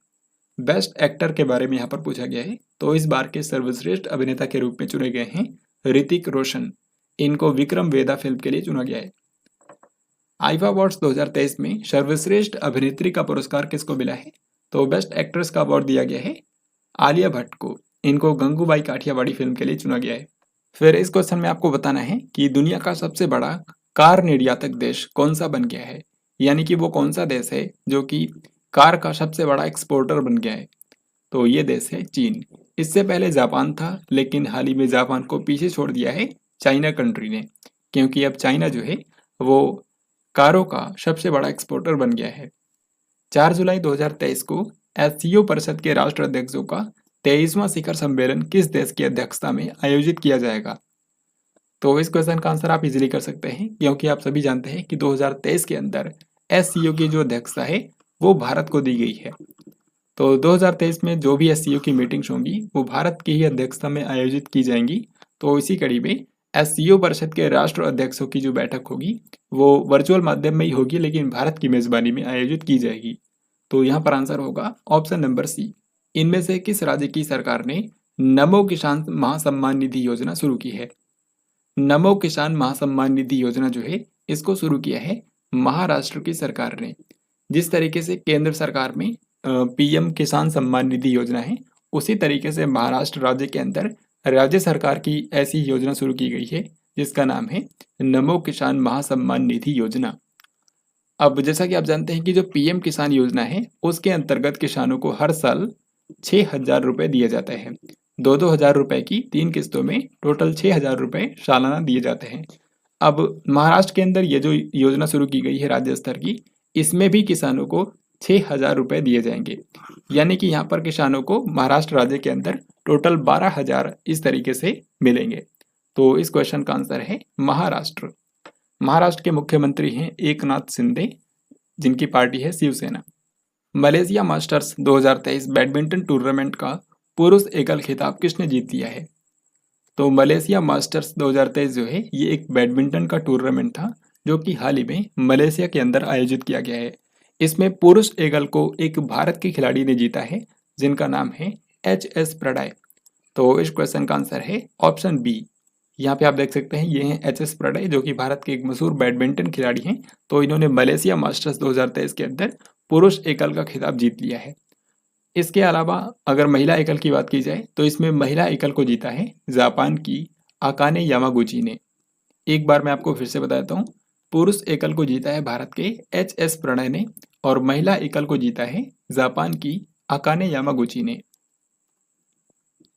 बेस्ट एक्टर के बारे में यहाँ पर पूछा गया है, तो इस बार के सर्वश्रेष्ठ अभिनेता के रूप में चुने गए हैं ऋतिक रोशन। इनको विक्रम वेदा फिल्म के लिए चुना गया है। आईफा अवार्ड्स 2023 में सर्वश्रेष्ठ अभिनेत्री का पुरस्कार किसको मिला है। तो बेस्ट एक्ट्रेस का अवार्ड दिया गया है आलिया भट्ट को। इनको गंगूबाई काठियावाड़ी फिल्म के लिए चुना गया है। फिर इस क्वेश्चन में आपको बताना है कि दुनिया का सबसे बड़ा कार निर्यातक देश कौन सा बन गया है, यानी कि वो कौन सा देश है जो कि कार का सबसे बड़ा एक्सपोर्टर बन गया है। तो ये देश है चीन। इससे पहले जापान था, लेकिन हाल ही में जापान को पीछे छोड़ दिया है चाइना कंट्री ने, क्योंकि अब चाइना जो है वो कारों का सबसे बड़ा एक्सपोर्टर बन गया है। 4 जुलाई 2023 को एससीओ परिषद के राष्ट्र अध्यक्षों का 23वां शिखर सम्मेलन किस देश की अध्यक्षता में आयोजित किया जाएगा। तो इस क्वेश्चन का आंसर आप इजीली कर सकते हैं, क्योंकि आप सभी जानते हैं कि 2023 के अंदर एससीओ की जो अध्यक्षता है वो भारत को दी गई है। तो 2023 में जो भी एससीओ की मीटिंग्स होंगी वो भारत की ही अध्यक्षता में आयोजित की जाएंगी। तो इसी कड़ी में एससीओ परिषद के राष्ट्र अध्यक्षों की जो बैठक होगी वो वर्चुअल माध्यम में ही होगी, लेकिन भारत की मेजबानी में आयोजित की जाएगी। तो यहाँ पर आंसर होगा ऑप्शन नंबर सी। इनमें से किस राज्य की सरकार ने नमो किसान महासम्मान निधि योजना शुरू की है। नमो किसान महासम्मान निधि योजना जो है इसको शुरू किया है महाराष्ट्र की सरकार ने। जिस तरीके से केंद्र सरकार में पीएम किसान सम्मान निधि योजना है, उसी तरीके से महाराष्ट्र राज्य के अंदर राज्य सरकार की ऐसी योजना शुरू की गई है जिसका नाम है नमो किसान महासम्मान निधि योजना। अब जैसा कि आप जानते हैं कि जो पीएम किसान योजना है उसके अंतर्गत किसानों को हर साल 6,000 रुपए दिए जाते हैं। 2-2 हजार रुपए की 3 किस्तों में टोटल 6,000 रुपए सालाना दिए जाते हैं। अब महाराष्ट्र के अंदर ये जो योजना शुरू की गई है राज्य स्तर की, इसमें भी किसानों को 6,000 रुपए दिए जाएंगे। यानी कि यहाँ पर किसानों को महाराष्ट्र राज्य के अंदर टोटल 12,000 इस तरीके से मिलेंगे। तो इस क्वेश्चन का आंसर है महाराष्ट्र। महाराष्ट्र के मुख्यमंत्री हैं एकनाथ शिंदे, जिनकी पार्टी है Shiv Sena. Malaysia Masters 2023 badminton tournament का पुरुष एकल खिताब किसने जीत लिया है। तो मलेशिया मास्टर्स 2023 जो है ये एक बैडमिंटन का टूर्नामेंट था जो कि हाल ही में मलेशिया के अंदर आयोजित किया गया है। इसमें पुरुष एकल को एक भारत के खिलाड़ी ने जीता है जिनका नाम है HS प्रणय। तो इस क्वेश्चन का आंसर है ऑप्शन बी। यहाँ पे आप देख सकते हैं ये हैं HS प्रणय जो कि भारत के एक मशहूर बैडमिंटन खिलाड़ी हैं। तो इन्होंने मलेशिया मास्टर्स 2023 के अंदर पुरुष एकल का खिताब जीत लिया है। इसके अलावा अगर महिला एकल की बात की जाए तो इसमें महिला एकल को जीता है जापान की अकाने यामागुची ने। एक बार मैं आपको फिर से बता देता हूँ, पुरुष एकल को जीता है भारत के HS प्रणय ने, और महिला एकल को जीता है जापान की अकाने यामागुची ने।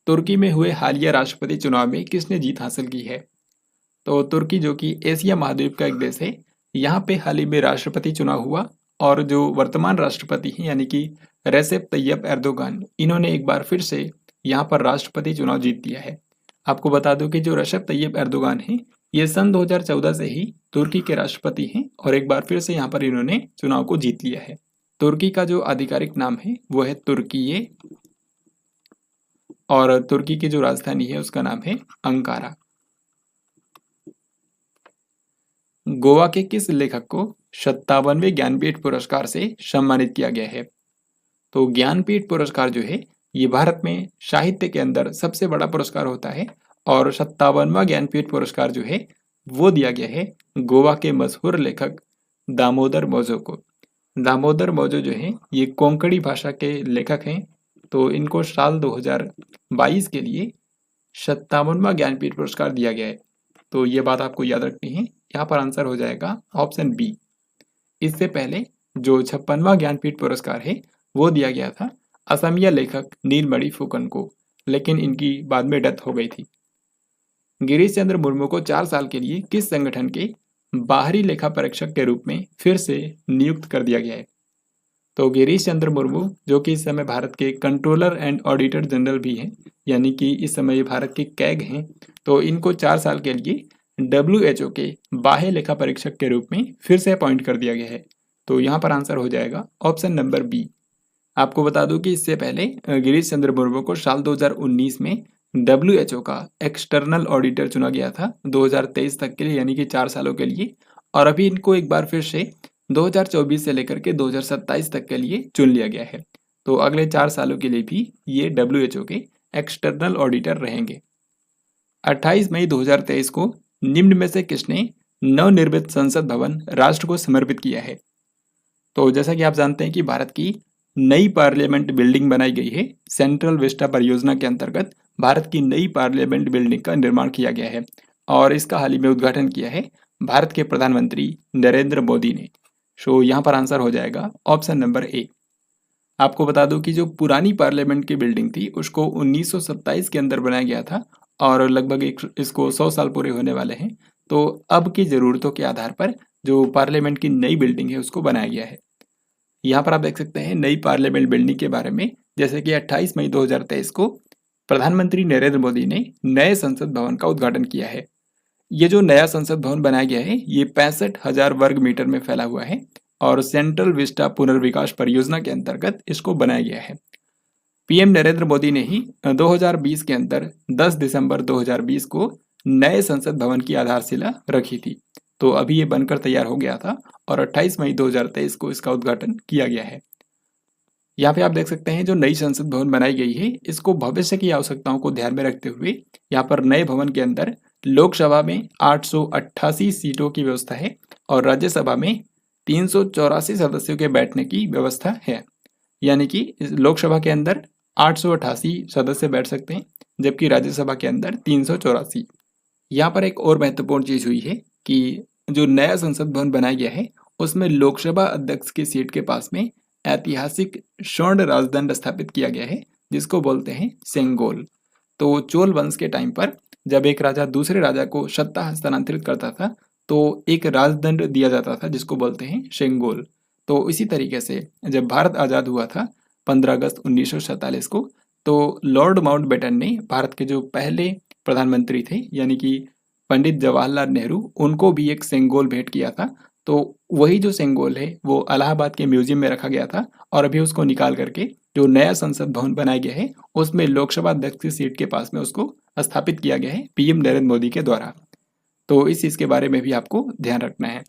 तुर्की में हुए हालिया राष्ट्रपति चुनाव में किसने जीत हासिल की है। तो तुर्की जो कि एशिया महाद्वीप का एक देश है, यहाँ पे हाल ही में राष्ट्रपति चुनाव हुआ, और जो वर्तमान राष्ट्रपति हैं यानी कि रेसेप तैयब एर्दोगान, इन्होंने एक बार फिर से यहाँ पर राष्ट्रपति चुनाव जीत लिया है। आपको बता दूं कि जो रेसेप तैयब एर्दोगान हैं ये सन 2014 से ही तुर्की के राष्ट्रपति हैं, और एक बार फिर से यहाँ पर इन्होंने चुनाव को जीत लिया है। तुर्की का जो आधिकारिक नाम है वो है तुर्कीये, और तुर्की की जो राजधानी है उसका नाम है अंकारा। गोवा के किस लेखक को 57वें ज्ञानपीठ पुरस्कार से सम्मानित किया गया है। तो ज्ञानपीठ पुरस्कार जो है ये भारत में साहित्य के अंदर सबसे बड़ा पुरस्कार होता है, और 57वां ज्ञानपीठ पुरस्कार जो है वो दिया गया है गोवा के मशहूर लेखक दामोदर मौजो को। दामोदर मौजो जो है ये कोंकणी भाषा के लेखक हैं। तो इनको साल 2022 के लिए 57वां ज्ञानपीठ पुरस्कार दिया गया है। तो ये बात आपको याद रखनी है। यहाँ पर आंसर हो जाएगा ऑप्शन बी। इससे पहले जो 56वां ज्ञानपीठ पुरस्कार है वो दिया गया था असमिया लेखक नीलमणि फुकन को, लेकिन इनकी बाद में डेथ हो गई थी। गिरीश चंद्र मुर्मू को 4 साल के लिए किस संगठन के बाहरी लेखा परीक्षक के रूप में फिर से नियुक्त कर दिया गया है? तो गिरीश चंद्र मुर्मू, जो कि इस समय भारत के कंट्रोलर एंड ऑडिटर जनरल भी हैं, यानी कि इस समय ये भारत के कैग हैं, तो इनको 4 साल के लिए WHO के बाह्य लेखा परीक्षक के रूप में फिर से अपॉइंट कर दिया गया है। तो यहाँ पर आंसर हो जाएगा ऑप्शन नंबर बी। आपको बता दूं कि इससे पहले गिरीश चंद्र मुर्मू को साल 2019 में WHO का एक्सटर्नल ऑडिटर चुना गया था 2023 तक के लिए, यानी कि 4 सालों के लिए, और अभी इनको एक बार फिर से 2024 से लेकर के 2027 तक के लिए चुन लिया गया है। तो अगले 4 सालों के लिए भी ये WHO के एक्सटर्नल ऑडिटर रहेंगे। 28 मई 2023 को निम्न में से किसने नवनिर्मित संसद भवन राष्ट्र को समर्पित किया है? तो जैसा कि आप जानते हैं कि भारत की नई पार्लियामेंट बिल्डिंग बनाई गई है। सेंट्रल विस्टा परियोजना के अंतर्गत भारत की नई पार्लियामेंट बिल्डिंग का निर्माण किया गया है और इसका हाल ही में उद्घाटन किया है भारत के प्रधानमंत्री नरेंद्र मोदी ने। सो यहाँ पर आंसर हो जाएगा ऑप्शन नंबर ए। आपको बता दूं कि जो पुरानी पार्लियामेंट की बिल्डिंग थी उसको 1927 के अंदर बनाया गया था और लगभग इसको 100 साल पूरे होने वाले हैं। तो अब की ज़रूरतों के आधार पर जो पार्लियामेंट की नई बिल्डिंग है उसको बनाया गया है। यहाँ पर आप देख सकते हैं नई पार्लियामेंट बिल्डिंग के बारे में, जैसे कि 28 मई 2023 को प्रधानमंत्री नरेंद्र मोदी ने नए संसद भवन का उद्घाटन किया है। ये जो नया संसद भवन बनाया गया है ये 65,000 वर्ग मीटर में फैला हुआ है और सेंट्रल विस्टा पुनर्विकास परियोजना के अंतर्गत इसको बनाया गया है। पीएम नरेंद्र मोदी ने ही 2020 के अंदर 10 दिसंबर 2020 को नए संसद भवन की आधारशिला रखी थी। तो अभी ये बनकर तैयार हो गया था और 28 मई 2023 को इसका उद्घाटन किया गया है। यहाँ पे आप देख सकते हैं जो नई संसद भवन बनाई गई है इसको भविष्य की आवश्यकताओं को ध्यान में रखते हुए यहाँ पर नए भवन के अंदर लोकसभा में 888 सीटों की व्यवस्था है और राज्यसभा में 384 सदस्यों के बैठने की व्यवस्था है। यानी कि लोकसभा के अंदर 888 सदस्य बैठ सकते हैं जबकि राज्यसभा के अंदर 384। यहाँ पर एक और महत्वपूर्ण चीज हुई है कि जो नया संसद भवन बनाया गया है उसमें लोकसभा अध्यक्ष की सीट के पास में ऐतिहासिक स्वर्ण राजदंड स्थापित किया गया है जिसको बोलते हैं सेंगोल। तो चोल वंश के टाइम पर जब एक राजा दूसरे राजा को सत्ता हस्तांतरित करता था तो एक राजदंड दिया जाता था जिसको बोलते हैं सेंगोल। तो इसी तरीके से जब भारत आज़ाद हुआ था 15 अगस्त 1947 को, तो लॉर्ड माउंटबेटन ने भारत के जो पहले प्रधानमंत्री थे यानी कि पंडित जवाहरलाल नेहरू, उनको भी एक सेंगोल भेंट किया था। तो वही जो सेंगोल है वो इलाहाबाद के म्यूजियम में रखा गया था और अभी उसको निकाल करके जो नया संसद भवन बनाया गया है उसमें लोकसभा अध्यक्ष की सीट के पास में उसको स्थापित किया गया है पीएम नरेंद्र मोदी के द्वारा। तो इस चीज़ के बारे में भी आपको ध्यान रखना है।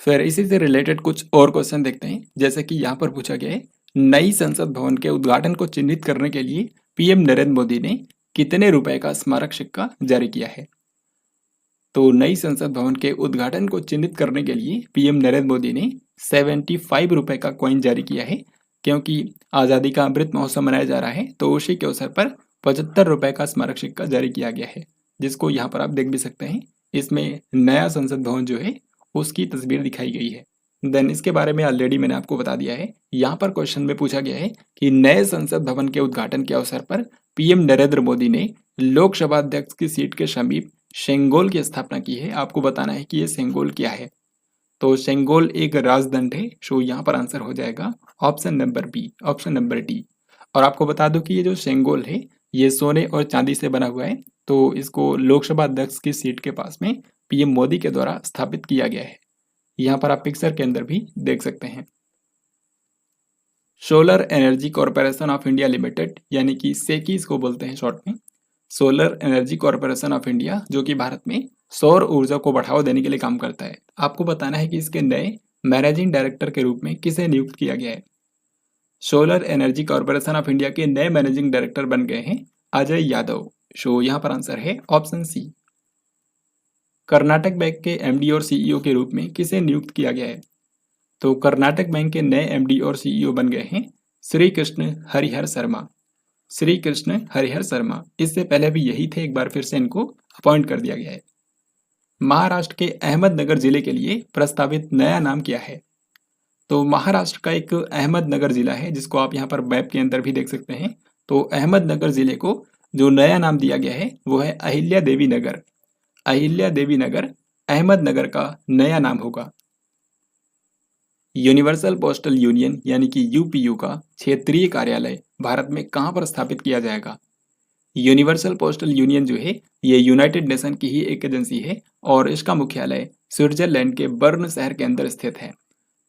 फिर इसी से रिलेटेड कुछ और क्वेश्चन देखते हैं, जैसे कि यहाँ पर पूछा गया है नई संसद भवन के उद्घाटन को चिन्हित करने के लिए पीएम नरेंद्र मोदी ने कितने रुपए का स्मारक सिक्का जारी किया है? तो नई संसद भवन के उद्घाटन को चिन्हित करने के लिए पीएम नरेंद्र मोदी ने 75 रुपए का कॉइन जारी किया है, क्योंकि आज़ादी का अमृत महोत्सव मनाया जा रहा है तो उसी के अवसर पर 75 रुपए का स्मारक सिक्का जारी किया गया है, जिसको यहाँ पर आप देख भी सकते हैं। इसमें नया संसद भवन जो है उसकी तस्वीर दिखाई गई है। देन इसके बारे में ऑलरेडी मैंने आपको बता दिया है। यहाँ पर क्वेश्चन में पूछा गया है कि नए संसद भवन के उद्घाटन के अवसर पर पीएम नरेंद्र मोदी ने लोकसभा अध्यक्ष की सीट के समीप सेंगोल की स्थापना की है। आपको बताना है कि ये सेंगोल क्या है। तो सेंगोल एक राजदंड है। सो यहाँ पर आंसर हो जाएगा option number B, option number D. और आपको बता दूं कि ये जो सेंगोल है ये सोने और चांदी से बना हुआ है, तो इसको लोकसभा अध्यक्ष की सीट के पास में पीएम मोदी के द्वारा स्थापित किया गया है। यहाँ पर आप पिक्चर के अंदर भी देख सकते हैं। Solar energy corporation of India limited यानी कि सेकी इसको बोलते हैं शॉर्ट में, solar energy corporation of India, जो कि भारत में सौर ऊर्जा को बढ़ावा देने के लिए काम करता है। आपको बताना है कि इसके नए मैनेजिंग डायरेक्टर के रूप में किसे नियुक्त किया गया है। Solar energy corporation of India के नए मैनेजिंग डायरेक्टर बन गए हैं अजय यादव। सो यहाँ पर आंसर है ऑप्शन सी। कर्नाटक बैंक के एमडी और सीईओ के रूप में किसे नियुक्त किया गया है? तो कर्नाटक बैंक के नए एमडी और सीईओ बन गए हैं श्री कृष्ण हरिहर शर्मा। श्री कृष्ण हरिहर शर्मा, इससे पहले भी यही थे, एक बार फिर से इनको अपॉइंट कर दिया गया है। महाराष्ट्र के अहमदनगर जिले के लिए प्रस्तावित नया नाम क्या है? तो महाराष्ट्र का एक अहमदनगर जिला है जिसको आप यहाँ पर मैप के अंदर भी देख सकते हैं। तो अहमदनगर जिले को जो नया नाम दिया गया है वो है अहिल्या देवी नगर। अहिल्या देवी नगर अहमदनगर का नया नाम होगा। यूनिवर्सल पोस्टल यूनियन यानी कि यूपीयू का क्षेत्रीय कार्यालय भारत में कहाँ पर स्थापित किया जाएगा? यूनिवर्सल पोस्टल यूनियन जो है ये यूनाइटेड नेशन की ही एक एजेंसी है और इसका मुख्यालय स्विट्जरलैंड के बर्न शहर के अंदर स्थित है।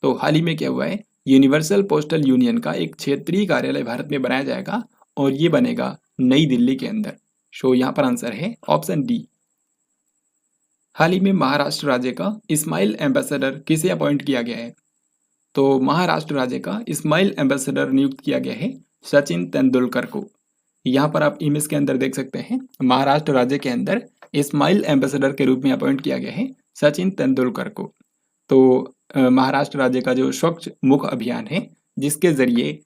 तो हाल ही में क्या हुआ है, यूनिवर्सल पोस्टल यूनियन का एक क्षेत्रीय कार्यालय भारत में बनाया जाएगा और ये बनेगा नई दिल्ली के अंदर। सो यहाँ पर आंसर है ऑप्शन डी। हाल ही में महाराष्ट्र राज्य का स्माइल एम्बेसडर किसे अपॉइंट किया गया है? तो महाराष्ट्र राज्य का स्माइल एम्बेसडर नियुक्त किया गया है सचिन तेंदुलकर को। यहाँ पर आप इमेज के अंदर देख सकते हैं, महाराष्ट्र राज्य के अंदर स्माइल एम्बेसडर के रूप में अपॉइंट किया गया है सचिन तेंदुलकर को। तो महाराष्ट्र राज्य का जो स्वच्छ मुख अभियान है जिसके जरिए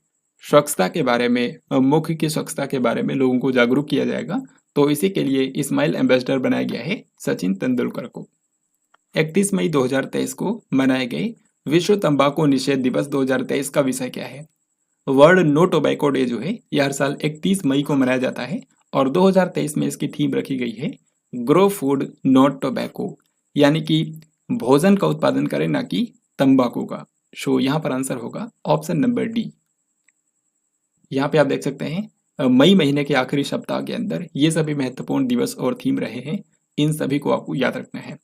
स्वच्छता के बारे में, मुख की स्वच्छता के बारे में लोगों को जागरूक किया जाएगा, तो इसी के लिए स्माइल एम्बेसडर बनाया गया है सचिन तेंदुलकर को। 31 मई 2023 को मनाए गए विश्व तंबाकू निषेध दिवस 2023 का विषय क्या है? वर्ल्ड नो टोबैको डे जो है यह हर साल 31 मई को मनाया जाता है और 2023 में इसकी थीम रखी गई है ग्रो फूड नॉट टोबैको, यानी कि भोजन का उत्पादन करें ना कि तंबाकू का। सो यहाँ पर आंसर होगा ऑप्शन नंबर डी। यहाँ पे आप देख सकते हैं मई महीने के आखिरी सप्ताह के अंदर ये सभी महत्वपूर्ण दिवस और थीम रहे हैं, इन सभी को आपको याद रखना है।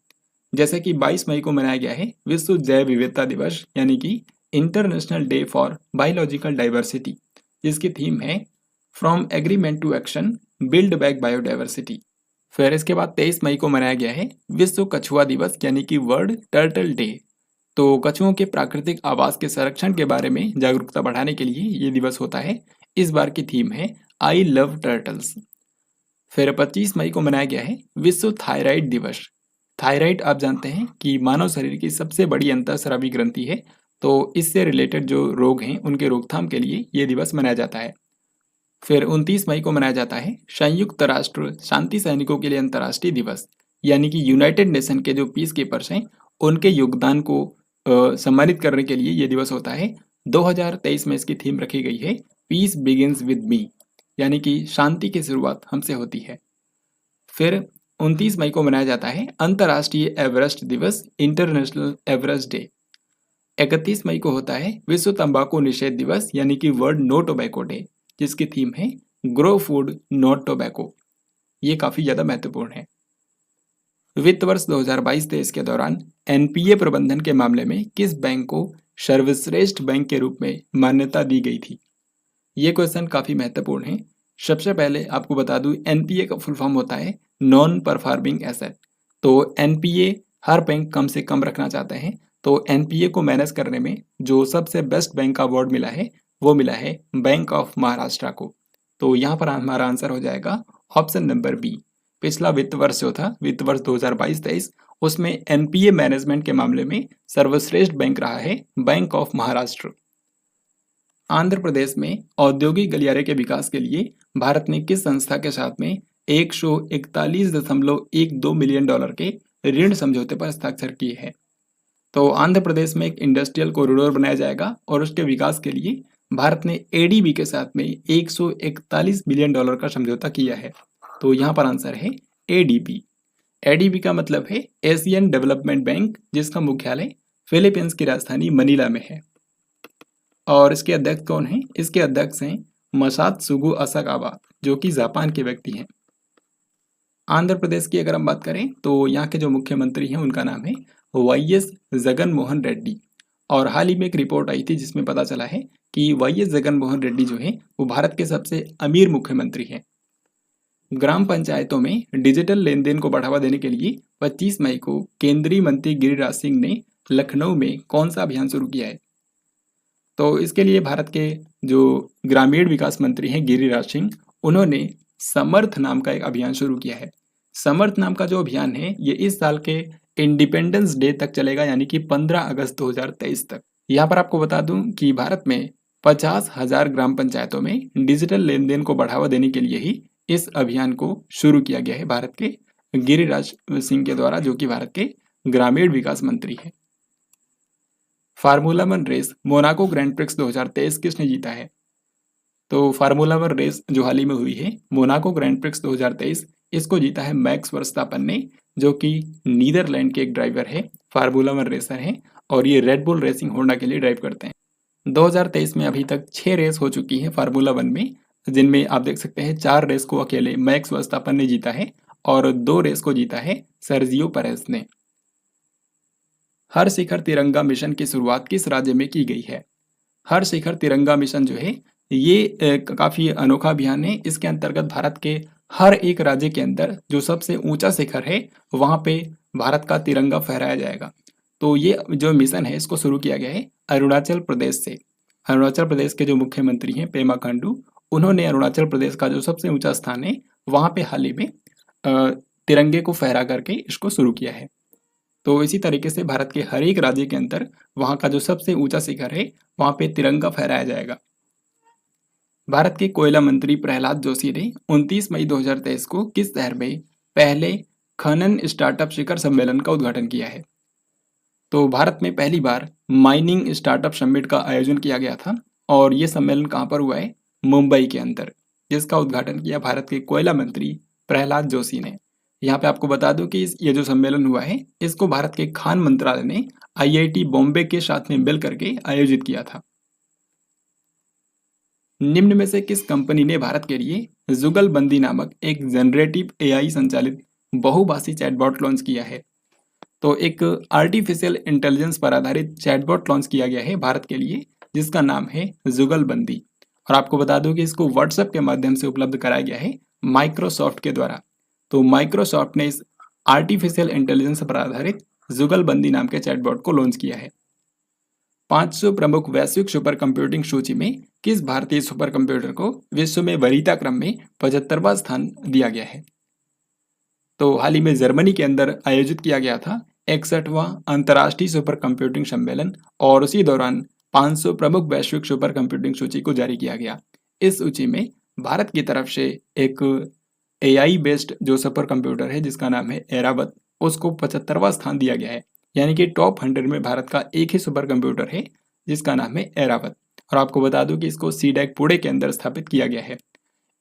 जैसे कि 22 मई को मनाया गया है विश्व जैव विविधता दिवस यानी कि international day for biological diversity, जिसकी थीम है from agreement to action build back biodiversity. फिर इसके बाद 23 मई को मनाया गया है विश्व कछुआ दिवस यानी कि वर्ल्ड टर्टल डे। तो कछुओं के प्राकृतिक आवास के संरक्षण के बारे में जागरूकता बढ़ाने के लिए ये दिवस होता है। इस बार की थीम है आई लव टर्टल्स। फिर 25 मई को मनाया गया है विश्व थायराइड दिवस। थायराइड आप जानते हैं कि मानव शरीर की सबसे बड़ी अंतःस्रावी ग्रंथि है, तो इससे रिलेटेड जो रोग हैं उनके रोकथाम के लिए ये दिवस मनाया जाता है। फिर 29 मई को मनाया जाता है संयुक्त राष्ट्र शांति सैनिकों के लिए अंतर्राष्ट्रीय दिवस, यानी कि यूनाइटेड नेशन के जो पीस कीपर्स हैं उनके योगदान को सम्मानित करने के लिए ये दिवस होता है। 2023 में इसकी थीम रखी गई है पीस बिगिंस विद मी, यानी कि शांति की शुरुआत हमसे होती है। फिर 29 मई को मनाया जाता है अंतर्राष्ट्रीय एवरेस्ट दिवस, इंटरनेशनल एवरेस्ट डे। 31 मई को होता है विश्व तंबाकू निषेध दिवस यानी कि वर्ल्ड नो टोबैको डे, जिसकी थीम है ग्रो फूड नॉट टोबैको। ये काफी ज्यादा महत्वपूर्ण है। वित्त वर्ष 2022-23 के दौरान एनपीए प्रबंधन के मामले में किस बैंक को सर्वश्रेष्ठ बैंक के रूप में मान्यता दी गई थी? ये क्वेश्चन काफी महत्वपूर्ण है। सबसे पहले आपको बता दूं एनपीए का फुल फॉर्म होता है नॉन परफॉर्मिंग एसेट। तो एनपीए हर बैंक कम से कम रखना चाहते हैं, तो एनपीए को मैनेज करने में जो सबसे बेस्ट बैंक का अवार्ड मिला है वो मिला है बैंक ऑफ महाराष्ट्र को। तो यहाँ पर हमारा आंसर हो जाएगा ऑप्शन नंबर बी। पिछला वित्त वर्ष जो था वित्त वर्ष 2022-23 उसमें एनपीए मैनेजमेंट के मामले में सर्वश्रेष्ठ बैंक रहा है बैंक ऑफ महाराष्ट्र। आंध्र प्रदेश में औद्योगिक गलियारे के विकास के लिए भारत ने किस संस्था के साथ में 141.12 मिलियन डॉलर के ऋण समझौते पर हस्ताक्षर किए हैं? तो आंध्र प्रदेश में एक इंडस्ट्रियल कॉरिडोर बनाया जाएगा और उसके विकास के लिए भारत ने एडीबी के साथ में 141 मिलियन डॉलर का समझौता किया है। तो यहाँ पर आंसर है एडीबी। एडीबी का मतलब है एशियन डेवलपमेंट बैंक, जिसका मुख्यालय फिलीपींस की राजधानी मनीला में है। और इसके अध्यक्ष कौन हैं? इसके अध्यक्ष हैं मसात्सुगु असाकावा, जो कि जापान के व्यक्ति हैं। आंध्र प्रदेश की अगर हम बात करें तो यहाँ के जो मुख्यमंत्री हैं उनका नाम है वाईएस जगन मोहन रेड्डी। और हाल ही में एक रिपोर्ट आई थी जिसमें पता चला है कि वाईएस जगन मोहन रेड्डी जो है वो भारत के सबसे अमीर मुख्यमंत्री हैं। ग्राम पंचायतों में डिजिटल लेन देन को बढ़ावा देने के लिए 25 मई को केंद्रीय मंत्री गिरिराज सिंह ने लखनऊ में कौन सा अभियान शुरू किया है? तो इसके लिए भारत के जो ग्रामीण विकास मंत्री हैं गिरिराज सिंह, उन्होंने समर्थ नाम का एक अभियान शुरू किया है। समर्थ नाम का जो अभियान है ये इस साल के इंडिपेंडेंस डे तक चलेगा, यानी कि 15 अगस्त 2023 तक। यहाँ पर आपको बता दूं कि भारत में 50,000 ग्राम पंचायतों में डिजिटल लेन देन को बढ़ावा देने के लिए ही इस अभियान को शुरू किया गया है भारत के गिरिराज सिंह के द्वारा, जो कि भारत के ग्रामीण विकास मंत्री है। Formula one race Monaco grand prix 2023 किसने जीता है? तो फार्मूला वन रेस जो हाल ही में हुई है मोनाको ग्रैंड प्रिक्स 2023, इसको जीता है मैक्स वर्स्टापन ने, जो कि नीदरलैंड के एक ड्राइवर है, फार्मूला वन रेसर है और ये रेड बुल रेसिंग होंडा के लिए ड्राइव करते हैं। 2023 में अभी तक 6 रेस हो चुकी है फार्मूला वन में, जिनमें आप देख सकते हैं 4 रेस को अकेले मैक्स वर्स्टापन ने जीता है और 2 रेस को जीता है सर्जियो पेरेज ने। हर शिखर तिरंगा मिशन की शुरुआत किस राज्य में की गई है? हर शिखर तिरंगा मिशन जो है ये काफी अनोखा अभियान है। इसके अंतर्गत भारत के हर एक राज्य के अंदर जो सबसे ऊंचा शिखर है वहां पे भारत का तिरंगा फहराया जाएगा। तो ये जो मिशन है इसको शुरू किया गया है अरुणाचल प्रदेश से। अरुणाचल प्रदेश के जो मुख्यमंत्री हैं पेमा खांडू, उन्होंने अरुणाचल प्रदेश का जो सबसे ऊंचा स्थान है वहां पे हाल ही में तिरंगे को फहरा करके इसको शुरू किया है। तो इसी तरीके से भारत के हर एक राज्य के अंदर वहां का जो सबसे ऊंचा शिखर है वहां पे तिरंगा फहराया जाएगा। भारत के कोयला मंत्री प्रहलाद जोशी ने 29 मई 2023 को किस शहर में पहले खनन स्टार्टअप शिखर सम्मेलन का उद्घाटन किया है? तो भारत में पहली बार माइनिंग स्टार्टअप समिट का आयोजन किया गया था और ये सम्मेलन कहाँ पर हुआ है? मुंबई के अंदर, जिसका उद्घाटन किया भारत के कोयला मंत्री प्रहलाद जोशी ने। यहाँ पे आपको बता दूं कि ये जो सम्मेलन हुआ है इसको भारत के खान मंत्रालय ने IIT बॉम्बे के साथ में मिल करके आयोजित किया था। निम्न में से किस कंपनी ने भारत के लिए जुगलबंदी नामक एक जनरेटिव AI संचालित बहुभाषी चैटबॉट लॉन्च किया है? तो एक आर्टिफिशियल इंटेलिजेंस पर आधारित चैटबॉट लॉन्च किया गया है भारत के लिए, जिसका नाम है जुगलबंदी। और आपको बता दूं कि इसको व्हाट्सएप के माध्यम से उपलब्ध कराया गया है माइक्रोसॉफ्ट के द्वारा। तो माइक्रोसॉफ्ट ने इस आर्टिफिशियल इंटेलिजेंस पर आधारित जुगलबंदी नाम के चैटबॉट को लॉन्च किया है। 500 प्रमुख वैश्विक सुपर कंप्यूटिंग सूची में किस भारतीय सुपर कंप्यूटर को विश्व में वरीयता क्रम में 75वां स्थान दिया गया है? तो हाल ही में जर्मनी के अंदर आयोजित किया गया था 61वां अंतर्राष्ट्रीय सुपर कंप्यूटिंग सम्मेलन और उसी दौरान 500 प्रमुख वैश्विक सुपर कंप्यूटिंग सूची को जारी किया गया। इस सूची में भारत की तरफ से एक AI बेस्ड जो सुपर कंप्यूटर है जिसका नाम है एरावत, उसको 75वां स्थान दिया गया है। यानी कि टॉप 100 में भारत का एक ही सुपर कंप्यूटर है जिसका नाम है एरावत। और आपको बता दूं कि इसको सीडैक पुणे के अंदर स्थापित किया गया है।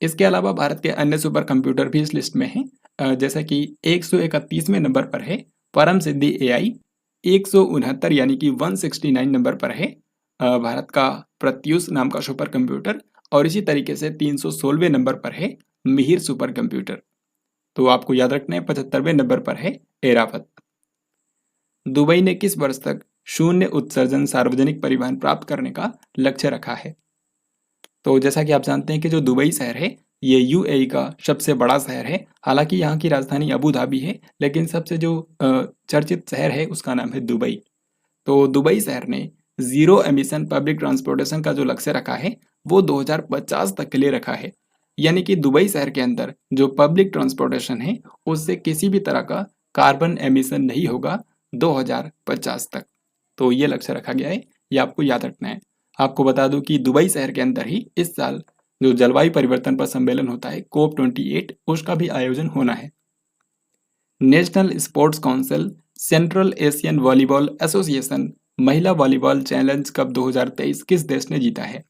इसके अलावा भारत के अन्य सुपर कंप्यूटर भी इस लिस्ट में हैं, जैसा कि 131वें नंबर पर है परम सिद्धि AI, 169 यानी कि 169 नंबर पर है भारत का प्रत्यूष नाम का सुपर कंप्यूटर और इसी तरीके से 316वें नंबर पर है मिहिर सुपर कंप्यूटर। तो आपको याद रखना है 75वें नंबर पर है एरावत। दुबई ने किस वर्ष तक शून्य उत्सर्जन सार्वजनिक परिवहन प्राप्त करने का लक्ष्य रखा है? तो जैसा कि आप जानते हैं कि जो दुबई शहर है ये UAE का सबसे बड़ा शहर है। हालांकि यहाँ की राजधानी अबू धाबी है, लेकिन सबसे जो चर्चित शहर है उसका नाम है दुबई। तो दुबई शहर ने जीरो एमिशन पब्लिक ट्रांसपोर्टेशन का जो लक्ष्य रखा है वो 2050 तक के लिए रखा है। यानी कि दुबई शहर के अंदर जो पब्लिक ट्रांसपोर्टेशन है उससे किसी भी तरह का कार्बन एमिशन नहीं होगा 2050 तक। तो ये लक्ष्य रखा गया है, ये आपको याद रखना है। आपको बता दूं कि दुबई शहर के अंदर ही इस साल जो जलवायु परिवर्तन पर सम्मेलन होता है COP28, उसका भी आयोजन होना है। National sports council central Asian volleyball association महिला वॉलीबॉल चैलेंज कप 2023 किस देश ने जीता है?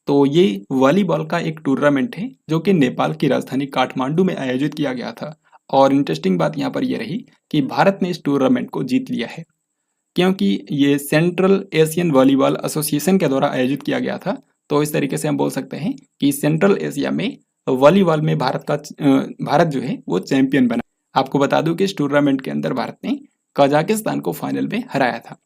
तो ये वॉलीबॉल का एक टूर्नामेंट है जो कि नेपाल की राजधानी काठमांडू में आयोजित किया गया था। और इंटरेस्टिंग बात यहाँ पर यह रही कि भारत ने इस टूर्नामेंट को जीत लिया है, क्योंकि ये सेंट्रल एशियन वॉलीबॉल एसोसिएशन के द्वारा आयोजित किया गया था। तो इस तरीके से हम बोल सकते हैं कि सेंट्रल एशिया में वॉलीबॉल में भारत जो है वो चैंपियन बना। आपको बता दूं कि इस टूर्नामेंट के अंदर भारत ने कजाकिस्तान को फाइनल में हराया था।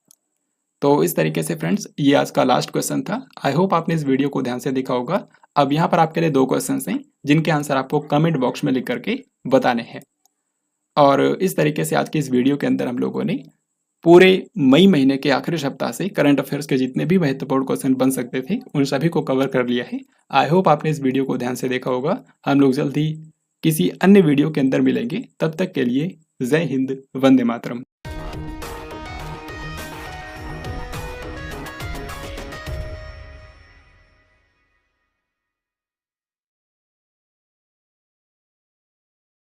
तो इस तरीके से फ्रेंड्स ये आज का लास्ट क्वेश्चन था। आई होप आपने इस वीडियो को ध्यान से देखा होगा। अब यहाँ पर आपके लिए 2 क्वेश्चन हैं जिनके आंसर आपको कमेंट बॉक्स में लिख करके बताने हैं। और इस तरीके से आज की इस वीडियो के अंदर हम लोगों ने पूरे मई महीने के आखिरी सप्ताह से करंट अफेयर्स के जितने भी महत्वपूर्ण क्वेश्चन बन सकते थे उन सभी को कवर कर लिया है। आई होप आपने इस वीडियो को ध्यान से देखा होगा। हम लोग जल्द ही किसी अन्य वीडियो के अंदर मिलेंगे। तब तक के लिए जय हिंद, वंदे मातरम।